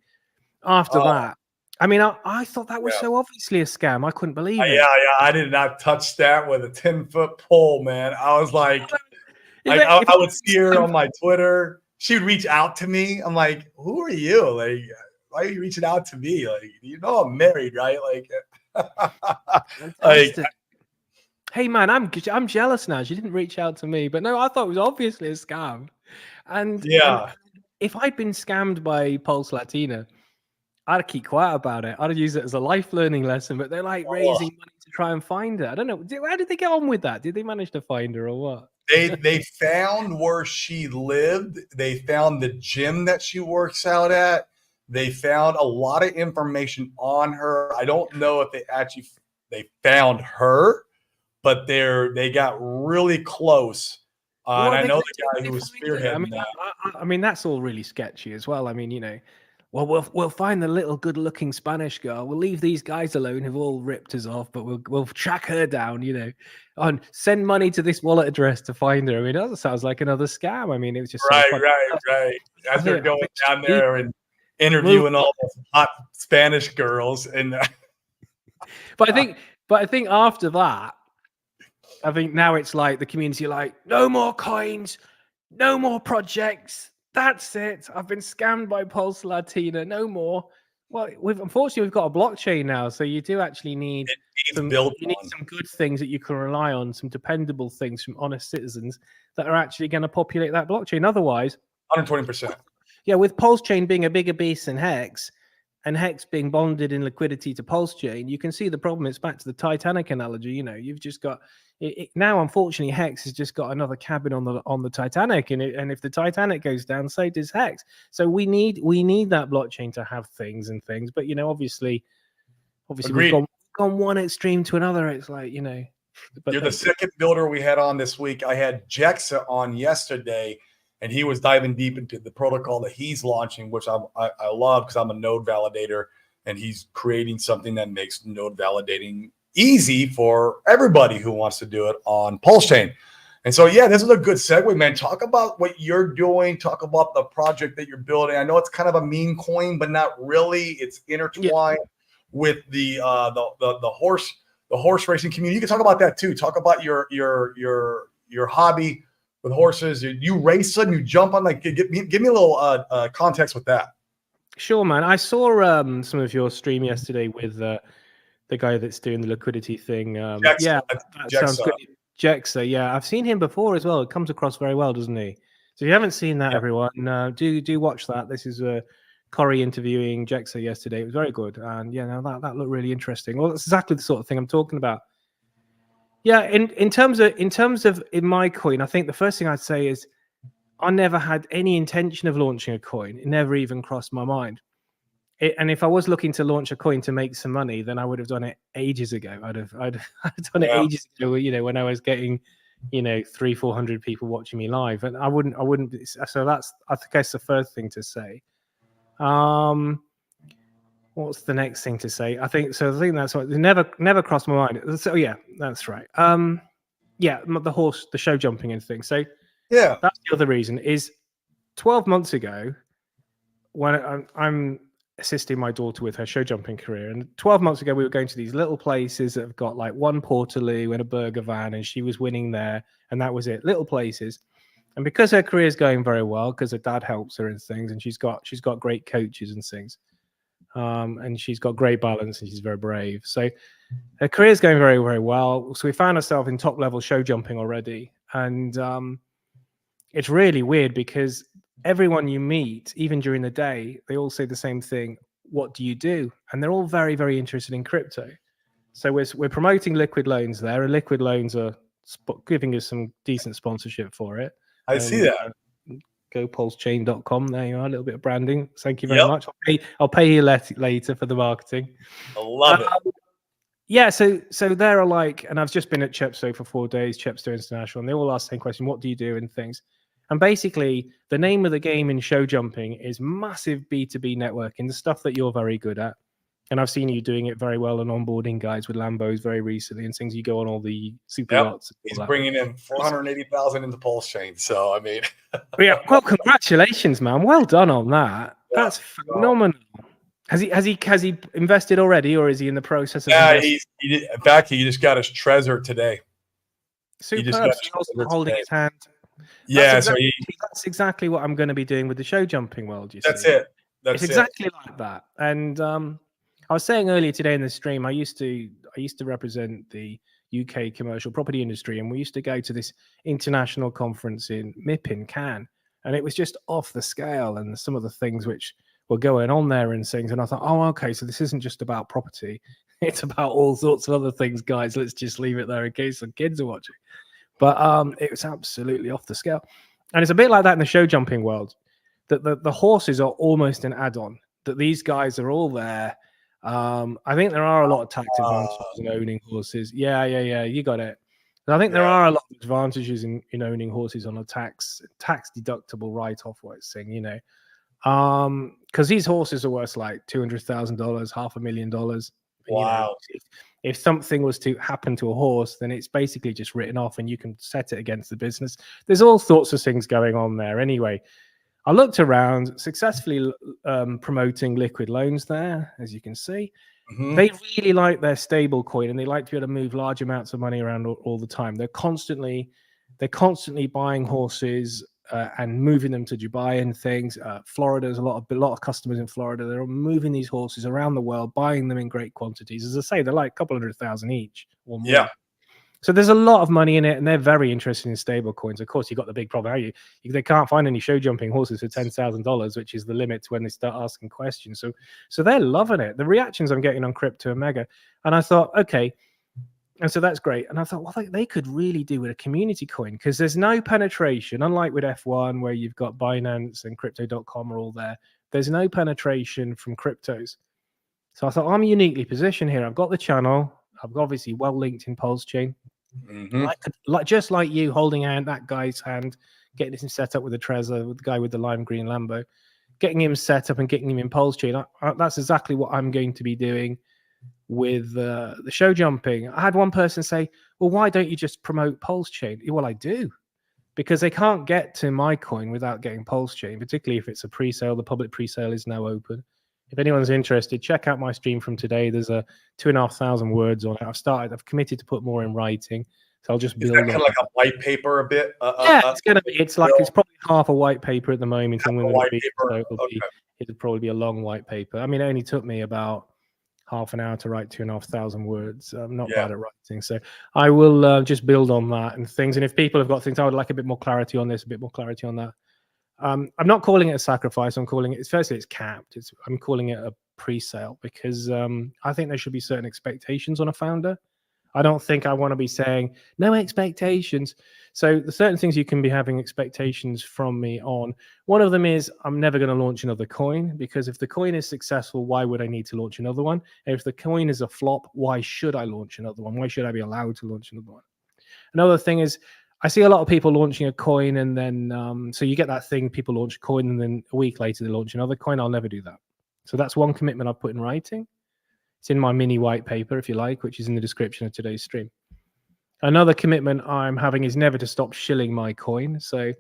after that, I mean, I thought that was so obviously a scam. I couldn't believe it. Yeah, I did not touch that with a 10-foot pole, man. I was like, I would see her on my Twitter. She would reach out to me. I'm like, who are you? Like, why are you reaching out to me? Like, I'm married, right? Like, hey man, I'm jealous now. She didn't reach out to me, but no, I thought it was obviously a scam. And if I'd been scammed by Pulse Latina, I'd keep quiet about it. I'd use it as a life learning lesson. But they're like raising money to try and find her. I don't know. How did they get on with that? Did they manage to find her or what? They found where she lived. They found the gym that she works out at. They found a lot of information on her. I don't know if they found her, but they got really close. And I know the guy who was spearheading that. I mean, that's all really sketchy as well. I mean, well, we'll find the little good-looking Spanish girl. We'll leave these guys alone who've all ripped us off, but we'll track her down, and send money to this wallet address to find her. I mean, that sounds like another scam. I mean, it was just so funny. Right. As they're going down He- there and interviewing all those hot Spanish girls, and But I think after that, I think now it's like the community are like, no more coins, no more projects. That's it. I've been scammed by Pulse Latina. No more. Well, unfortunately we've got a blockchain now, so you do actually need some good things that you can rely on, some dependable things from honest citizens that are actually going to populate that blockchain. Otherwise, 120%. Yeah, with Pulse Chain being a bigger beast than Hex, and Hex being bonded in liquidity to Pulse Chain, you can see the problem. It's back to the Titanic analogy. You've just got now. Unfortunately, Hex has just got another cabin on the Titanic, and if the Titanic goes down, so does Hex. So we need that blockchain to have things. But obviously, we've gone one extreme to another. It's like But you're the second builder we had on this week. I had Jexa on yesterday, and he was diving deep into the protocol that he's launching, which I love because I'm a node validator, and he's creating something that makes node validating easy for everybody who wants to do it on Pulse Chain. And so, yeah, this is a good segue, man. Talk about what you're doing. Talk about the project that you're building. I know it's kind of a meme coin, but not really. It's intertwined with the horse racing community. You can talk about that too. Talk about your hobby with horses. You race them, you jump on. Give me a little context with that. Sure, man. I saw some of your stream yesterday with the guy that's doing the liquidity thing. Jexa. That sounds good. Jexa, yeah, I've seen him before as well. It comes across very well, doesn't he? So if you haven't seen that, everyone, do watch that. This is Corey interviewing Jexa yesterday. It was very good, and that looked really interesting. Well, that's exactly the sort of thing I'm talking about. Yeah, in terms of in my coin, I think the first thing I'd say is I never had any intention of launching a coin. It never even crossed my mind. And if I was looking to launch a coin to make some money, then I would have done it ages ago. I'd done it ages ago. When I was getting 300-400 people watching me live, and I wouldn't. So I think that's the first thing to say. What's the next thing to say? I think that's what never crossed my mind. So yeah, that's right. The show jumping and things. So yeah, that's the other reason. Is 12 months ago when I'm assisting my daughter with her show jumping career, and 12 months ago we were going to these little places that have got like one Portaloo and a burger van, and she was winning there, and that was it. Little places. And because her career is going very well, because her dad helps her and things, and she's got great coaches and things, and she's got great balance, and she's very brave. So her career is going very, very well. So we found ourselves in top level show jumping already, and it's really weird because everyone you meet, even during the day, they all say the same thing. What do you do? And they're all very, very interested in crypto. So we're promoting liquid loans there, and liquid loans are giving us some decent sponsorship for it. I see that. GoPulseChain.com. There you are, a little bit of branding. Thank you very much. I'll pay you later for the marketing. I love it. Yeah, so there are and I've just been at Chepstow for 4 days, Chepstow International, and they all ask the same question: what do you do and things? And basically, the name of the game in show jumping is massive B2B networking, the stuff that you're very good at. And I've seen you doing it very well and onboarding guys with Lambos very recently and things. You go on all the super yachts. He's bringing in 480,000 into Pulse Chain. So, I mean. Yeah, well, congratulations, man. Well done on that. Yeah, that's phenomenal. Has he invested already, or is he in the process of investing? In fact, he just got his Trezor today. Super. Holding his hand. Yeah, that's exactly what I'm going to be doing with the show jumping world. That's it. It's exactly like that. And I was saying earlier today in the stream, I used to represent the UK commercial property industry, and we used to go to this international conference in MIP in Cannes, and it was just off the scale, and some of the things which were going on there and things. And I thought, oh, okay, so this isn't just about property; it's about all sorts of other things, guys. Let's just leave it there in case some kids are watching. But it was absolutely off the scale. And it's a bit like that in the show jumping world, that the horses are almost an add-on, that these guys are all there. I think there are a lot of tax advantages in owning horses. Yeah, you got it. And I think there are a lot of advantages in owning horses on a tax deductible write-off, what it's saying, Because these horses are worth like $200,000, $500,000. Wow. If something was to happen to a horse, then it's basically just written off, and you can set it against the business. There's all sorts of things going on there. Anyway, I looked around, successfully promoting liquid loans there, as you can see. Mm-hmm. They really like their stable coin, and they like to be able to move large amounts of money around all the time. They're constantly buying horses and moving them to Dubai and things. Florida, there's a lot of customers in Florida. They're moving these horses around the world, buying them in great quantities. As I say, they're like a couple 100,000 each or more. Yeah. So there's a lot of money in it, and they're very interested in stable coins. Of course, you've got the big problem. They can't find any show jumping horses for $10,000, which is the limit when they start asking questions. So they're loving it. The reactions I'm getting on Crypto Omega, and I thought, okay, and so that's great. And I thought, well, they could really do with a community coin, because there's no penetration, unlike with F1 where you've got Binance and Crypto.com are all there. There's no penetration from cryptos. So I thought, I'm uniquely positioned here. I've got the channel. I've obviously well linked in Pulse Chain. Mm-hmm. Just like you holding that guy's hand, getting him set up with the Trezor, with the guy with the lime green Lambo, getting him set up and getting him in Pulse Chain. That's exactly what I'm going to be doing with the show jumping. I had one person say, well, why don't you just promote Pulse Chain? Well, I do, because they can't get to my coin without getting Pulse Chain, particularly if it's a pre-sale. The public pre-sale is now open. If anyone's interested, check out my stream from today. There's 2,500 words on it. I've committed to put more in writing. So I'll just build kind of like a white paper a bit. It's going to be. It's probably half a white paper at the moment. And it'll probably be a long white paper. I mean, it only took me about half an hour to write 2,500 words. I'm not bad at writing, so I will just build on that and things. And if people have got things, I would like a bit more clarity on this, a bit more clarity on that. I'm not calling it a sacrifice. I'm calling it, firstly, it's capped. I'm calling it a pre-sale, because I think there should be certain expectations on a founder. I don't think I want to be saying no expectations. So the certain things you can be having expectations from me on. One of them is I'm never going to launch another coin, because if the coin is successful, why would I need to launch another one? And if the coin is a flop, why should I launch another one? Why should I be allowed to launch another one? Another thing is, I see a lot of people launching a coin, and then so you get that thing, people launch a coin and then a week later they launch another coin. I'll never do that. So that's one commitment I've put in writing. It's in my mini white paper, if you like, which is in the description of today's stream. Another commitment I'm having is never to stop shilling my coin. So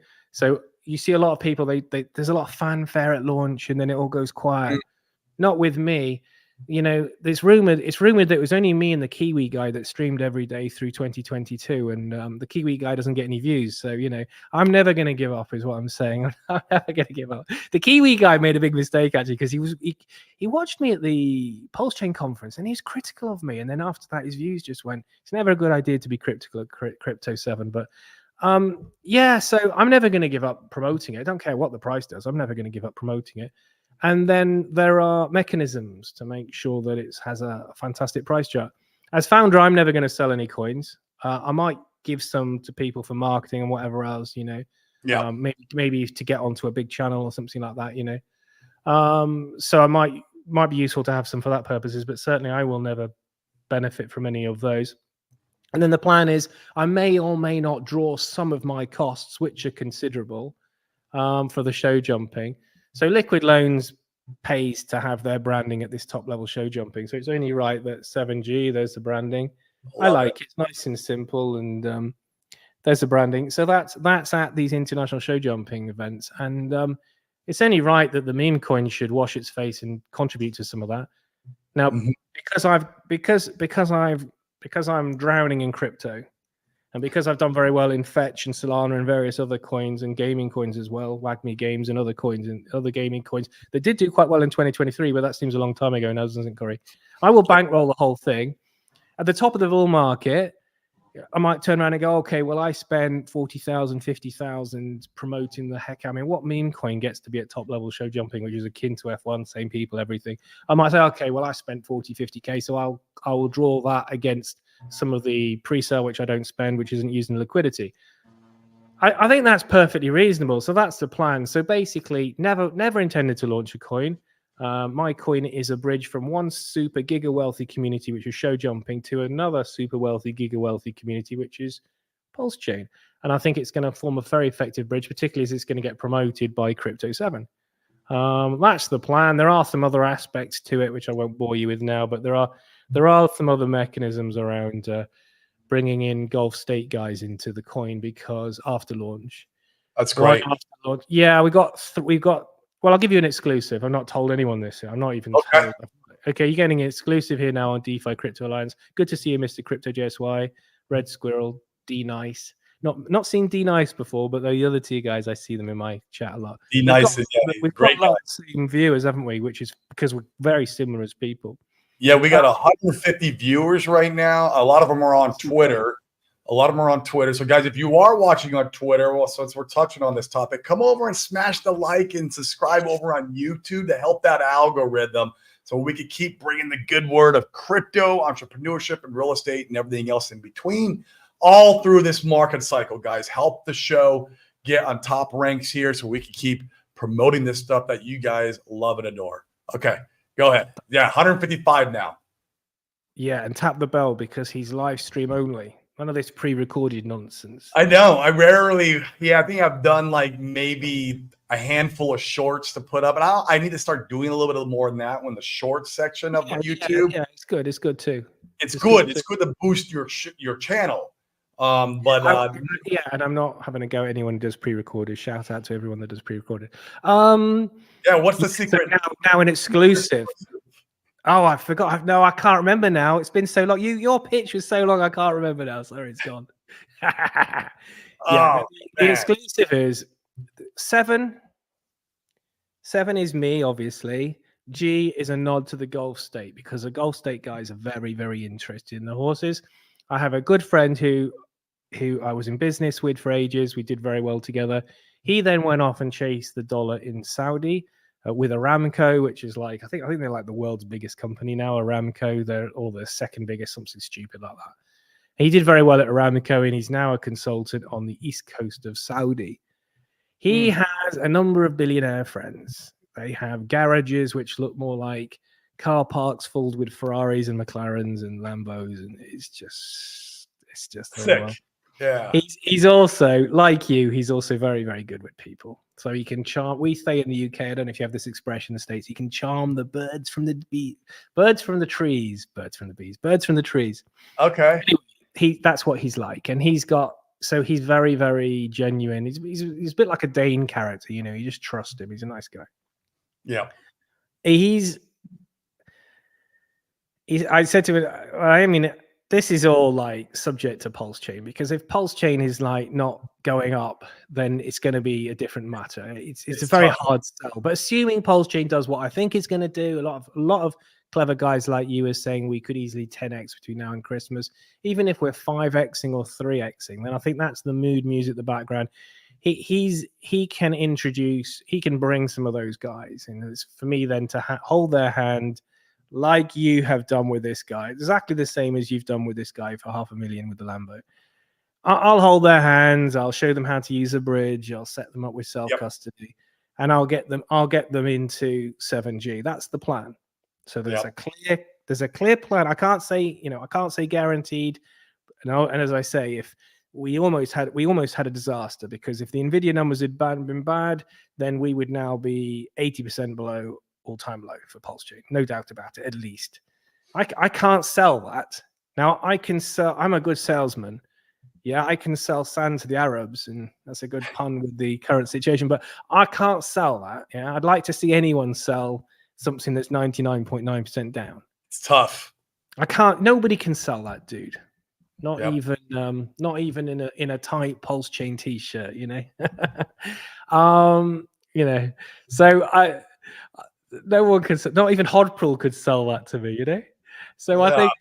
you see a lot of people, there's a lot of fanfare at launch, and then it all goes quiet. Not with me. You know, it's rumored that it was only me and the Kiwi guy that streamed every day through 2022, and the Kiwi guy doesn't get any views. So, you know, I'm never going to give up, is what I'm saying. I'm never going to give up. The Kiwi guy made a big mistake, actually, because he watched me at the Pulse Chain conference, and he's critical of me. And then after that, his views just went. It's never a good idea to be critical at Crypto 7, but so I'm never going to give up promoting it. I don't care what the price does. I'm never going to give up promoting it. And then there are mechanisms to make sure that it has a fantastic price chart. As founder, I'm never going to sell any coins. I might give some to people for marketing and whatever else, you know. Yeah. Maybe to get onto a big channel or something like that, you know. So I might be useful to have some for that purposes, but certainly I will never benefit from any of those. And then the plan is I may or may not draw some of my costs, which are considerable, for the show jumping. So Liquid Loans pays to have their branding at this top level show jumping. So it's only right that 7G, there's the branding. I like it. It's nice and simple, and there's the branding. So that's at these international show jumping events. And it's only right that the meme coin should wash its face and contribute to some of that. Now, because I'm drowning in crypto, and because I've done very well in Fetch and Solana and various other coins and gaming coins as well, WAGMI Games and other coins and other gaming coins that did do quite well in 2023, but that seems a long time ago now, doesn't it, Corey? I will bankroll the whole thing. At the top of the bull market, I might turn around and go, okay, well, I spent 40,000, 50,000 promoting the heck. I mean, what meme coin gets to be at top level show jumping, which is akin to F1, same people, everything. I might say, okay, well, I spent 40, 50K, so I will draw that against some of the pre-sale, which I don't spend, which isn't using liquidity. I think that's perfectly reasonable. So that's the plan. So basically, never intended to launch a coin. My coin is a bridge from one super giga wealthy community, which is show jumping, to another super wealthy giga wealthy community, which is Pulse Chain. And I think it's going to form a very effective bridge, particularly as it's going to get promoted by Crypto 7. That's the plan. There are some other aspects to it which I won't bore you with now, but there are some other mechanisms around bringing in Gulf State guys into the coin, because after launch, That's great. Yeah, we've got. Well, I'll give you an exclusive. I've not told anyone this. I'm not even told. Okay, you're getting an exclusive here now on DeFi Crypto Alliance. Good to see you, Mr. Crypto JSY, Red Squirrel, D Nice. Not seen D Nice before, but the other two guys, I see them in my chat a lot. D Nice is we've got a lot of same viewers, haven't we? Which is because we're very similar as people. Yeah, we got 150 viewers right now. A lot of them are on Twitter. So, guys, if you are watching on Twitter, well, since we're touching on this topic, come over and smash the like and subscribe over on YouTube to help that algorithm so we can keep bringing the good word of crypto, entrepreneurship, and real estate and everything else in between all through this market cycle, guys. Help the show get on top ranks here so we can keep promoting this stuff that you guys love and adore. Okay, go ahead. Yeah, 155 now. Yeah, and tap the bell because he's live stream only. None of this pre-recorded nonsense. I know. I think I've done like maybe a handful of shorts to put up. And I need to start doing a little bit more than that when the short section of YouTube. Yeah, it's good. It's good too. It's good to boost your channel. And I'm not having a go at anyone who does pre-recorded. Shout out to everyone that does pre-recorded. What's the secret? So now an exclusive. Oh, I forgot. No, I can't remember now. It's been so long. Your pitch was so long, I can't remember now. Sorry, it's gone. The exclusive is 7. 7 is me, obviously. G is a nod to the Gulf State because the Gulf State guys are very, very interested in the horses. I have a good friend who I was in business with for ages. We did very well together. He then went off and chased the dollar in Saudi. With Aramco, which is like I think they're like the world's biggest company now. Aramco, they're the second biggest, something stupid like that. He did very well at Aramco, and he's now a consultant on the east coast of Saudi. He has a number of billionaire friends. They have garages which look more like car parks filled with Ferraris and McLarens and Lambos, and it's just sick. Yeah. He's also like you. He's also very, very good with people. So he can charm. We say in the UK, I don't know if you have this expression in the States. He can charm the birds from the trees. Okay. Anyway, that's what he's like, and he's very, very genuine. He's a bit like a Dane character, you know. You just trust him. He's a nice guy. Yeah. I said to him, I mean, this is all like subject to Pulse Chain, because if Pulse Chain is like not going up, then it's going to be a different matter. It's a very hard sell. But assuming Pulse Chain does what I think it's going to do, a lot of clever guys like you are saying we could easily 10x between now and Christmas. Even if we're 5xing or 3xing, then I think that's the mood music in the background. He can bring some of those guys, and it's for me then to hold their hand, like you have done with this guy, exactly the same as you've done with this guy for $500,000 with the Lambo. I'll hold their hands. I'll show them how to use a bridge. I'll set them up with self-custody, and I'll get them into 7G. That's the plan. So there's a clear plan. I can't say guaranteed. No, and as I say, if we almost had a disaster, because if the Nvidia numbers had been bad, then we would now be 80% below all-time low for Pulse Chain, no doubt about it. At least I can't sell that. Now I can sell. I'm a good salesman. Yeah, I can sell sand to the Arabs, and that's a good pun with the current situation. But I can't sell that. Yeah, I'd like to see anyone sell something that's 99.9% down. It's tough. I can't. Nobody can sell that, dude. Not even in a tight Pulse Chain t-shirt. You know. So no one could. Not even Hodprul could sell that to me. You know. So I think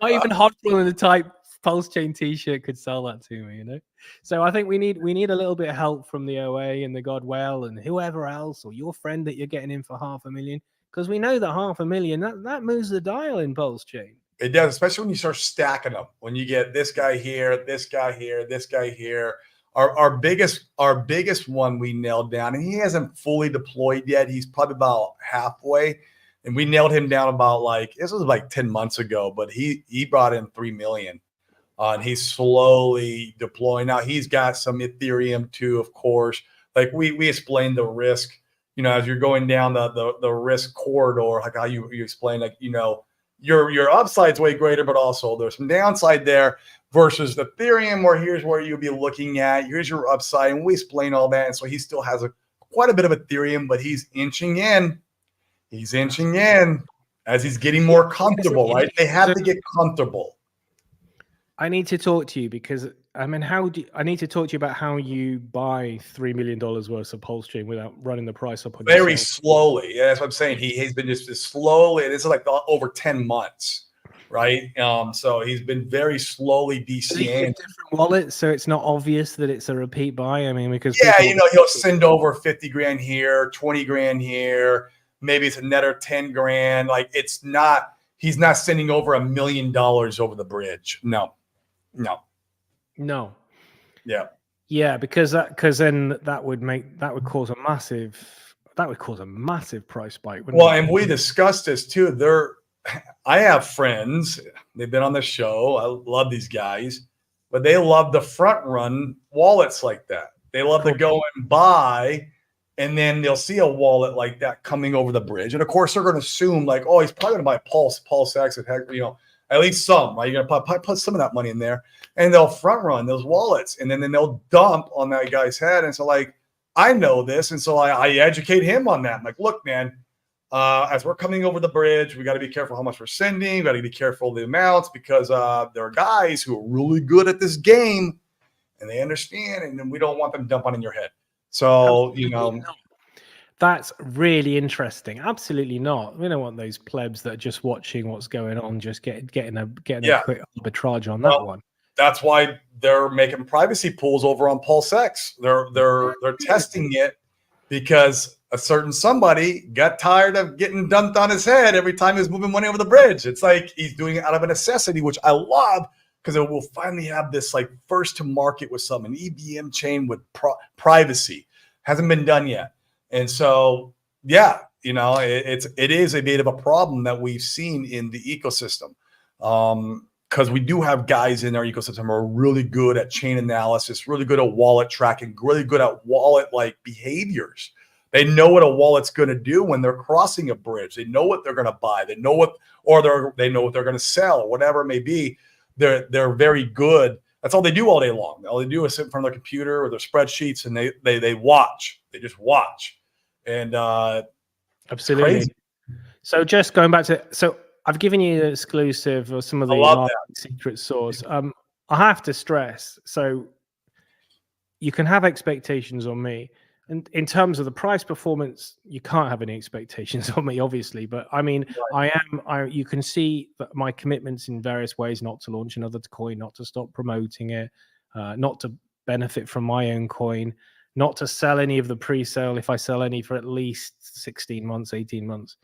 not even Hodprul in a tight Pulse Chain t-shirt could sell that to me, you know. So I think we need a little bit of help from the OA and the Godwell and whoever else, or your friend that you're getting in for $500,000, because we know that $500,000 that moves the dial in Pulse Chain. It does, especially when you start stacking them. When you get this guy here, this guy here, this guy here. Our biggest one we nailed down, and he hasn't fully deployed yet. He's probably about halfway. And we nailed him down about this was like 10 months ago, but he brought in 3 million. And he's slowly deploying. Now he's got some Ethereum too, of course, like we explained the risk, as you're going down the risk corridor, like how you explain, like, your upside's way greater, but also there's some downside there versus the Ethereum, where here's where you'll be looking at, here's your upside, and we explain all that. And so he still has quite a bit of Ethereum, but he's inching in. He's inching in as he's getting more comfortable, right? They have to get comfortable. I need to talk to you because I need to talk to you about how you buy $3 million worth of Pulse Chain without running the price up on very yourself. slowly. Yeah, that's what I'm saying. He's been just slowly. This is like over 10 months, right? So he's been very slowly DCing. Different wallets, so it's not obvious that it's a repeat buy. I mean, because he'll send over 50 grand here, 20 grand here. Maybe it's another 10 grand. Like he's not sending over $1 million over the bridge. No. Yeah, because then that would cause a massive price spike. And we discussed this too. I have friends, they've been on the show. I love these guys, but they love the front run wallets like that. They love to go and buy, and then they'll see a wallet like that coming over the bridge. And of course, they're going to assume like, oh, he's probably going to buy Pulse X, at least some, right? You're going to put some of that money in there, and they'll front run those wallets, and then they'll dump on that guy's head. And so, like, I know this, and so I educate him on that. I'm like, look, man, as we're coming over the bridge, we got to be careful how much we're sending. We got to be careful of the amounts, because there are guys who are really good at this game, and they understand, and then we don't want them dumping in your head. So, That's really interesting. Absolutely not. We don't want those plebs that are just watching what's going on, just getting a quick arbitrage on that one. That's why they're making privacy pools over on Pulse X. They're testing it because a certain somebody got tired of getting dumped on his head every time he was moving money over the bridge. It's like he's doing it out of a necessity, which I love, because it will finally have this like first to market with an EVM chain with privacy. Hasn't been done yet. And so, it is a bit of a problem that we've seen in the ecosystem, because we do have guys in our ecosystem who are really good at chain analysis, really good at wallet tracking, really good at wallet-like behaviors. They know what a wallet's going to do when they're crossing a bridge. They know what they're going to buy. They know what they're going to sell, or whatever it may be. They're very good. That's all they do all day long. All they do is sit in front of their computer or their spreadsheets, and they watch. They just watch. And absolutely. Crazy. So just going back to, I've given you an exclusive or some of the secret source. I have to stress, so you can have expectations on me. And in terms of the price performance, you can't have any expectations on me, obviously. But I mean, you can see that my commitments in various ways: not to launch another coin, not to stop promoting it, not to benefit from my own coin, not to sell any of the pre-sale if I sell any for at least 16 months, 18 months.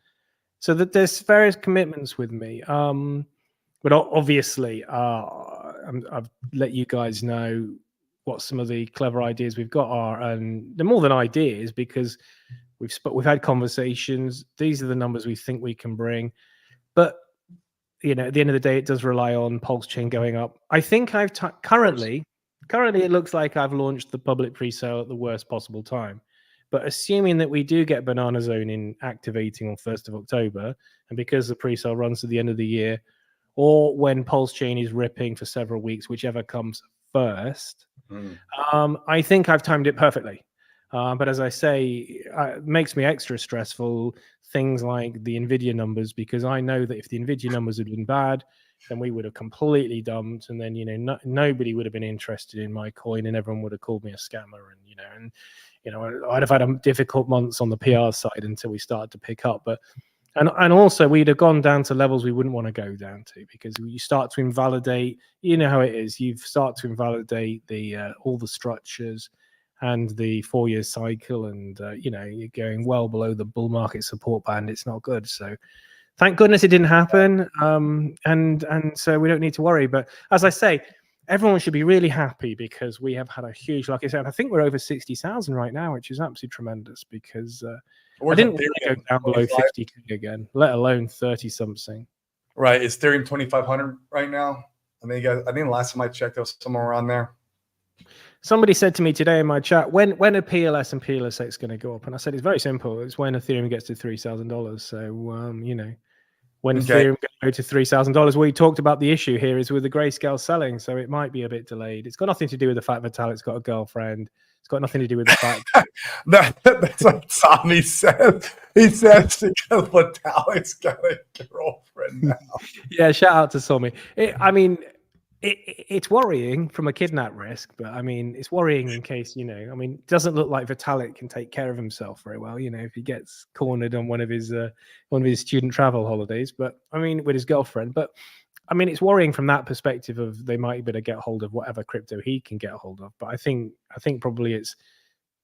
So that there's various commitments with me. But obviously, I've let you guys know what some of the clever ideas we've got are, and they're more than ideas, because we've had conversations. These are the numbers we think we can bring, but at the end of the day, it does rely on Pulse Chain going up. I think I've currently it looks like I've launched the public pre-sale at the worst possible time. But assuming that we do get Banana Zone in activating on 1st of October, and because the pre-sale runs to the end of the year, or when Pulse Chain is ripping for several weeks, whichever comes first, I think I've timed it perfectly. But as I say, it makes me extra stressful, things like the NVIDIA numbers, because I know that if the NVIDIA numbers had been bad, then we would have completely dumped, and then nobody would have been interested in my coin, and everyone would have called me a scammer, and I'd have had difficult months on the PR side until we started to pick up. But and also we'd have gone down to levels we wouldn't want to go down to, because you start to invalidate, how it is. You start to invalidate all the structures and the 4-year cycle, and you're going well below the bull market support band. It's not good. So thank goodness it didn't happen. And so we don't need to worry. But as I say, everyone should be really happy, because we have had a huge, like I said, I think we're over 60,000 right now, which is absolutely tremendous, because I didn't want to go down below 50K again, let alone 30 something. Right. It's Ethereum 2,500 right now. I think the last time I checked, it was somewhere around there. Somebody said to me today in my chat, when are PLS and PLS8 going to go up? And I said, it's very simple. It's when Ethereum gets to $3,000. So, you know, when Ethereum go to $3,000, we talked about the issue here is with the Grayscale selling. So it might be a bit delayed. It's got nothing to do with the fact Vitalik's got a girlfriend. It's got nothing to do with the fact that's what Tommy said. He said because Vitalik's got a girlfriend now. Yeah, shout out to Somi. I mean, it's worrying from a kidnap risk, but I mean, it's worrying in case, you know, I mean, it doesn't look like Vitalik can take care of himself very well, you know, if he gets cornered on one of his student travel holidays, but I mean, with his girlfriend, but I mean, it's worrying from that perspective of they might be able to get hold of whatever crypto he can get hold of, but I think probably it's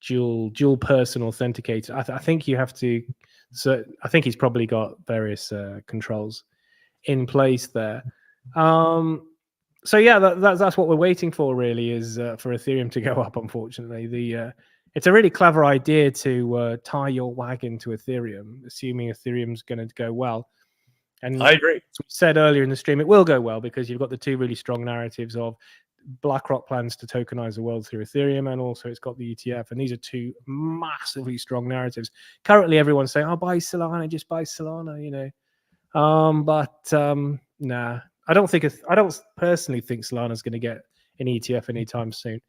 dual person authenticated. I think you have to, so I think he's probably got various controls in place there. So yeah, that's what we're waiting for. Really, is for Ethereum to go up. Unfortunately, it's a really clever idea to tie your wagon to Ethereum, assuming Ethereum's going to go well. And I agree. As we said earlier in the stream, it will go well because you've got the two really strong narratives of BlackRock plans to tokenize the world through Ethereum, and also it's got the ETF, and these are two massively strong narratives. Currently, everyone's saying, "Oh, buy Solana, just buy Solana," you know, but nah. I don't personally think Solana's going to get an ETF anytime soon,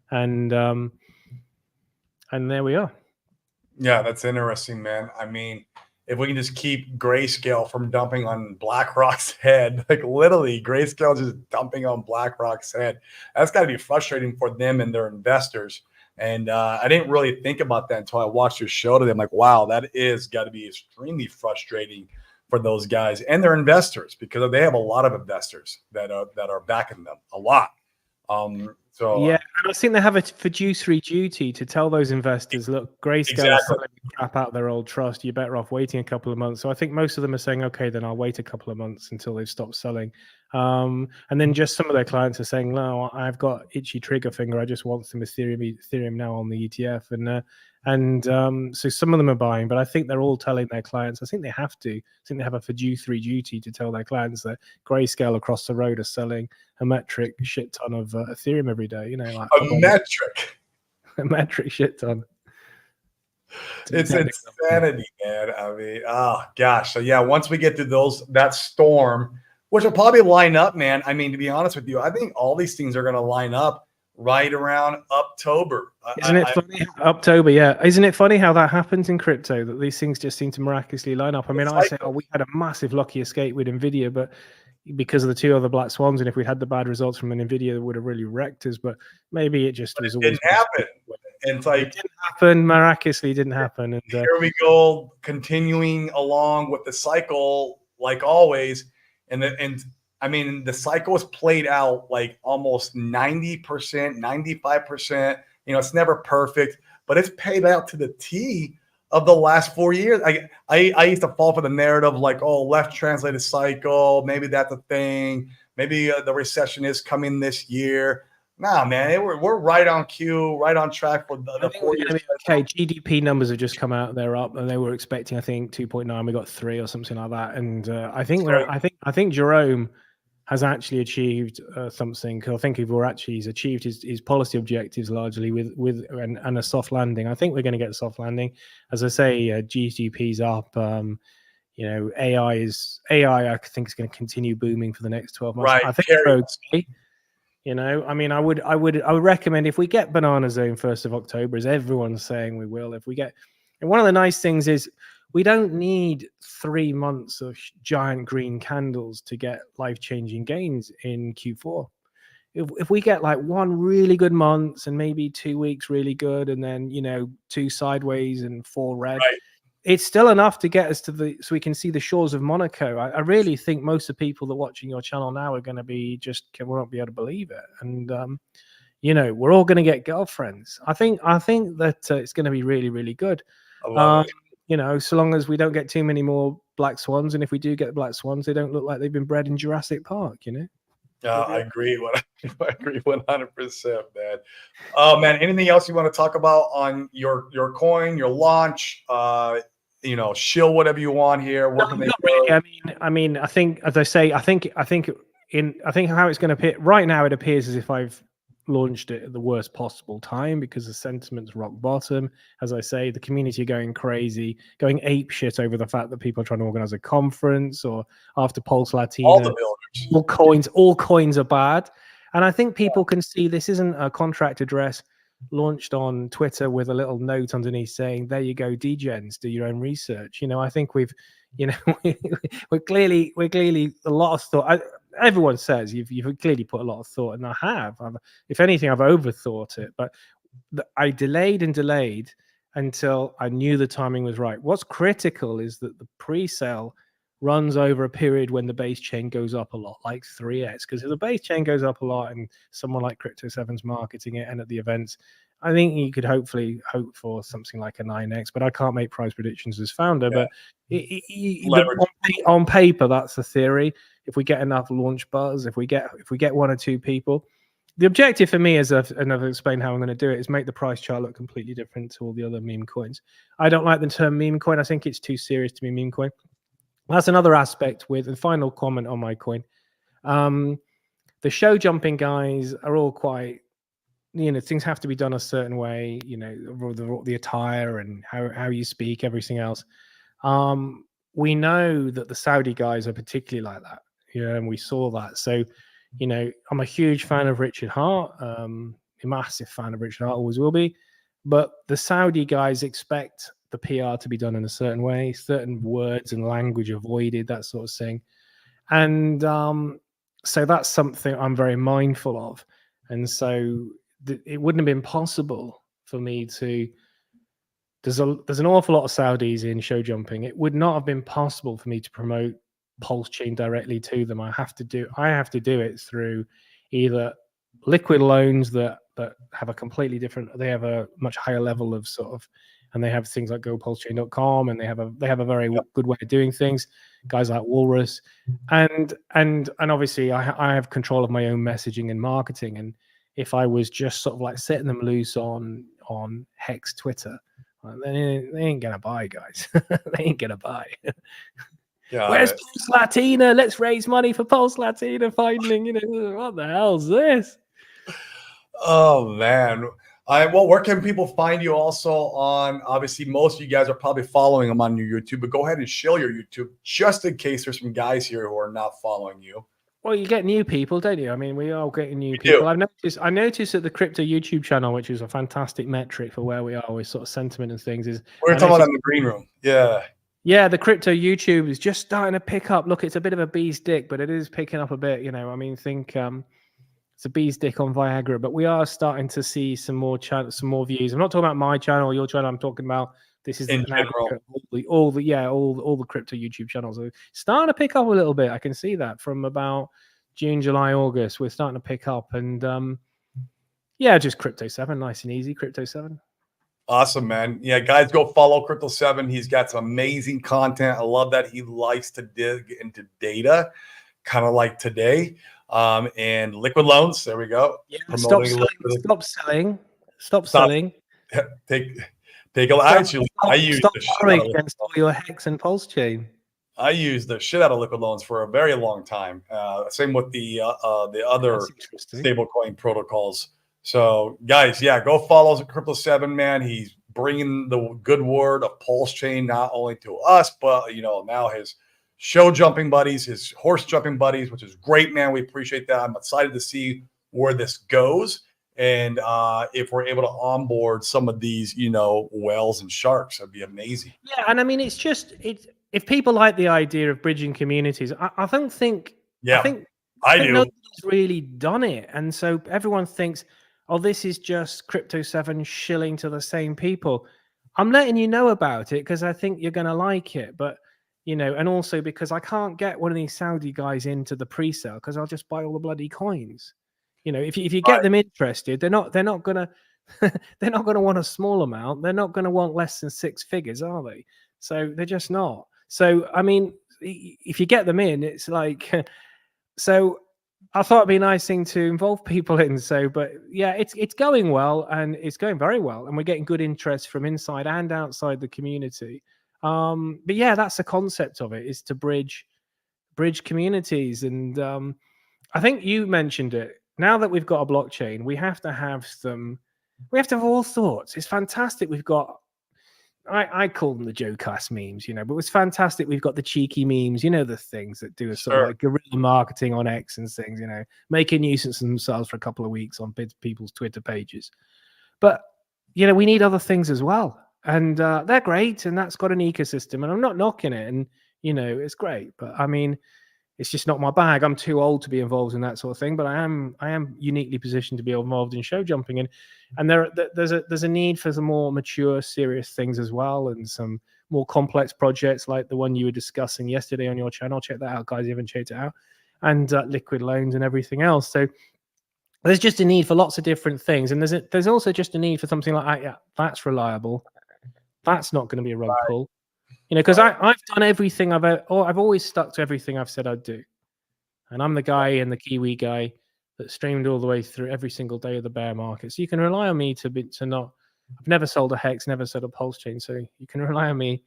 and there we are. Yeah, that's interesting, man. I mean, if we can just keep Grayscale from dumping on BlackRock's head, like literally Grayscale just dumping on BlackRock's head, that's got to be frustrating for them and their investors. And I didn't really think about that until I watched your show today. I'm like, wow, that is got to be extremely frustrating for those guys and their investors, because they have a lot of investors that are backing them a lot. So yeah, and I think they have a fiduciary duty to tell those investors, look, Grayscale is selling crap out their old trust. You're better off waiting a couple of months. So I think most of them are saying, okay, then I'll wait a couple of months until they've stopped selling. And then just some of their clients are saying, no, I've got itchy trigger finger. I just want some Ethereum now on the ETF. So some of them are buying, but I think they're all telling their clients, I think they have to. I think they have a fiduciary duty to tell their clients that Grayscale across the road are selling a metric shit ton of Ethereum every day. You know, like a metric shit ton. It's insanity, man. I mean, oh gosh. So yeah, once we get through that storm, which will probably line up, man. I mean, to be honest with you, I think all these things are going to line up right around October. Isn't it funny? October, yeah. Isn't it funny how that happens in crypto, that these things just seem to miraculously line up? I mean, I say, oh, we had a massive lucky escape with NVIDIA, but because of the two other black swans, and if we'd had the bad results from an NVIDIA, it would have really wrecked us. But maybe it just was always didn't happen. And it's like it didn't happen, miraculously didn't happen. And here we go, continuing along with the cycle like always. And I mean, the cycle is played out like almost 90%, 95%. You know, it's never perfect, but it's paid out to the T of the last 4 years. I used to fall for the narrative like, oh, left translated cycle, maybe that's a thing. Maybe the recession is coming this year. Nah, man, we're right on cue, right on track for the 4 years. Okay, GDP numbers have just come out; they're up, and they were expecting, I think, 2.9. We got 3 or something like that. And I think Jerome has actually achieved something. I think he's achieved his policy objectives largely with a soft landing. I think we're going to get a soft landing. As I say, GDP's up. You know, AI, I think, is going to continue booming for the next 12 months. Right. I think we're okay. You know, I mean, I would recommend, if we get Banana Zone 1st of October, as everyone's saying we will, if we get, and one of the nice things is we don't need 3 months of giant green candles to get life-changing gains in Q4. If we get like 1 really good month and maybe 2 weeks really good, and then, you know, 2 sideways and 4 red, right, it's still enough to get us to so we can see the shores of Monaco. I really think most of the people that are watching your channel now are going to be won't be able to believe it. And, you know, we're all going to get girlfriends. I think that it's going to be really, really good. I love it. You know, so long as we don't get too many more black swans. And if we do get black swans, they don't look like they've been bred in Jurassic Park, you know? I agree. I agree 100%, man. Oh, man, anything else you want to talk about on your coin, your launch? You know, shill whatever you want here. Not really. I mean, I think, as I say, I think how it's going to appear right now, it appears as if I've launched it at the worst possible time because the sentiment's rock bottom. As I say, the community are going crazy, going ape shit over the fact that people are trying to organize a conference, or after Pulse All Latina, the builders. all coins are bad. And I think people can see this isn't a contract address launched on Twitter with a little note underneath saying, there you go, degens, do your own research. You know, I think we've, you know, we're clearly a lot of thought. Everyone says you've clearly put a lot of thought, and I have. If anything, I've overthought it, but I delayed and delayed until I knew the timing was right. What's critical is that the pre-sale runs over a period when the base chain goes up a lot, like 3x. Because if the base chain goes up a lot and someone like Crypto 7's marketing it and at the events, I think you could hopefully hope for something like a 9x. But I can't make price predictions as founder. Yeah. But on paper, that's the theory. If we get enough launch buzz, if we get one or two people, the objective for me, and I've explained how I'm going to do it, is make the price chart look completely different to all the other meme coins. I don't like the term meme coin. I think it's too serious to be meme coin. That's another aspect with, and final comment on my coin. The show jumping guys are all quite, you know, things have to be done a certain way, you know, the attire and how you speak, everything else. We know that the Saudi guys are particularly like that, you know, and we saw that. So, you know, I'm a huge fan of Richard Hart, a massive fan of Richard Hart, always will be. But the Saudi guys expect the PR to be done in a certain way, certain words and language avoided, that sort of thing. And so that's something I'm very mindful of. And so it wouldn't have been possible for me to, there's an awful lot of Saudis in show jumping. It would not have been possible for me to promote Pulse Chain directly to them. I have to do it through either liquid loans that have a completely different, they have a much higher level of sort of, and they have things like GoPulseChain.com, and they have a very good way of doing things. Guys like Walrus, and obviously I have control of my own messaging and marketing. And if I was just sort of like setting them loose on Hex Twitter, then they ain't gonna buy, guys. They ain't gonna buy. Where's Pulse Latina? Let's raise money for Pulse Latina. Finding, you know, what the hell's this? Oh man. Well, where can people find you also on? Obviously, most of you guys are probably following them on your YouTube, but go ahead and show your YouTube just in case there's some guys here who are not following you. Well, you get new people, don't you? I mean, we are getting new people. I noticed that the crypto YouTube channel, which is a fantastic metric for where we are with sort of sentiment and things, is we're talking about in the green room. Yeah. Yeah, the crypto YouTube is just starting to pick up. Look, it's a bit of a bee's dick, but it is picking up a bit. You know, I mean, think it's a bee's dick on Viagra, but we are starting to see some more views. I'm not talking about my channel or your channel. I'm talking about this is in general. All the crypto YouTube channels are starting to pick up a little bit. I can see that from about June, July, August. We're starting to pick up, and yeah, just Crypto 7, nice and easy. Crypto 7. Awesome, man. Yeah, guys, go follow Crypto 7. He's got some amazing content. I love that he likes to dig into data, kind of like today. And liquid loans. There we go. Yeah, stop selling. Take a actually. I use the shit against all your Hex and Pulse Chain. I use the shit out of liquid loans for a very long time. Same with the other stablecoin protocols. So, guys, yeah, go follow Crypto 7, man. He's bringing the good word of Pulse Chain not only to us, but you know, now his show jumping buddies, his horse jumping buddies, which is great, man. We appreciate that. I'm excited to see where this goes, and if we're able to onboard some of these, you know, whales and sharks, that'd be amazing. Yeah, and I mean, it's if people like the idea of bridging communities, I don't think. Yeah, I do. Nobody's really done it, and so everyone thinks, oh, this is just Crypto 7 shilling to the same people. I'm letting you know about it because I think you're going to like it. But, you know, and also because I can't get one of these Saudi guys into the pre-sale because I'll just buy all the bloody coins. You know, if you get them interested, they're not gonna they're not gonna want a small amount. They're not gonna want less than 6 figures, are they? So they're just not. So I mean, if you get them in, it's like so. I thought it'd be a nice thing to involve people in. So, but yeah, it's going well, and it's going very well, and we're getting good interest from inside and outside the community. But yeah, that's the concept of it, is to bridge communities. And I think you mentioned it now that we've got a blockchain, we have to have all sorts. It's fantastic. We've got, I call them the Joe Class memes, but it's fantastic. We've got the cheeky memes, the things that do a sort of like guerrilla marketing on X and things, make a nuisance of themselves for a couple of weeks on people's Twitter pages. But, we need other things as well. And they're great. And that's got an ecosystem. And I'm not knocking it. And, it's great. But I mean, it's just not my bag. I'm too old to be involved in that sort of thing. But I am uniquely positioned to be involved in show jumping. And there's a need for some more mature, serious things as well, and some more complex projects like the one you were discussing yesterday on your channel. Check that out, guys. You haven't checked it out. And liquid loans and everything else. So there's just a need for lots of different things. And there's also just a need for something like, yeah, that's reliable. That's not going to be a rug pull. Because I've done everything I've always stuck to everything I've said I'd do. And I'm the guy and the Kiwi guy that streamed all the way through every single day of the bear market. So you can rely on me to not, I've never sold a Hex, never sold a Pulse chain. So you can rely on me.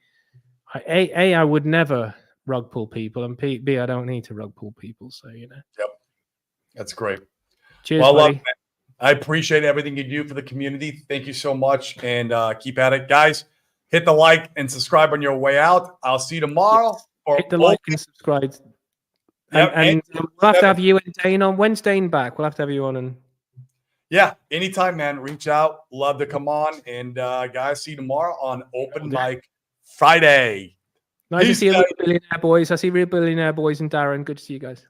I would never rug pull people, and B, I don't need to rug pull people. So, Yep. That's great. Cheers, buddy. I appreciate everything you do for the community. Thank you so much. And keep at it. Guys, hit the like and subscribe on your way out. I'll see you tomorrow. Yes. Hit the like and subscribe. Yep. And we'll have to have you and Dane on. When's Dane back? We'll have to have you on. And yeah, anytime, man. Reach out. Love to come on. And guys, see you tomorrow on Open Mic Friday. Nice to see you, Real Billionaire Boys. I see Real Billionaire Boys and Darren. Good to see you guys.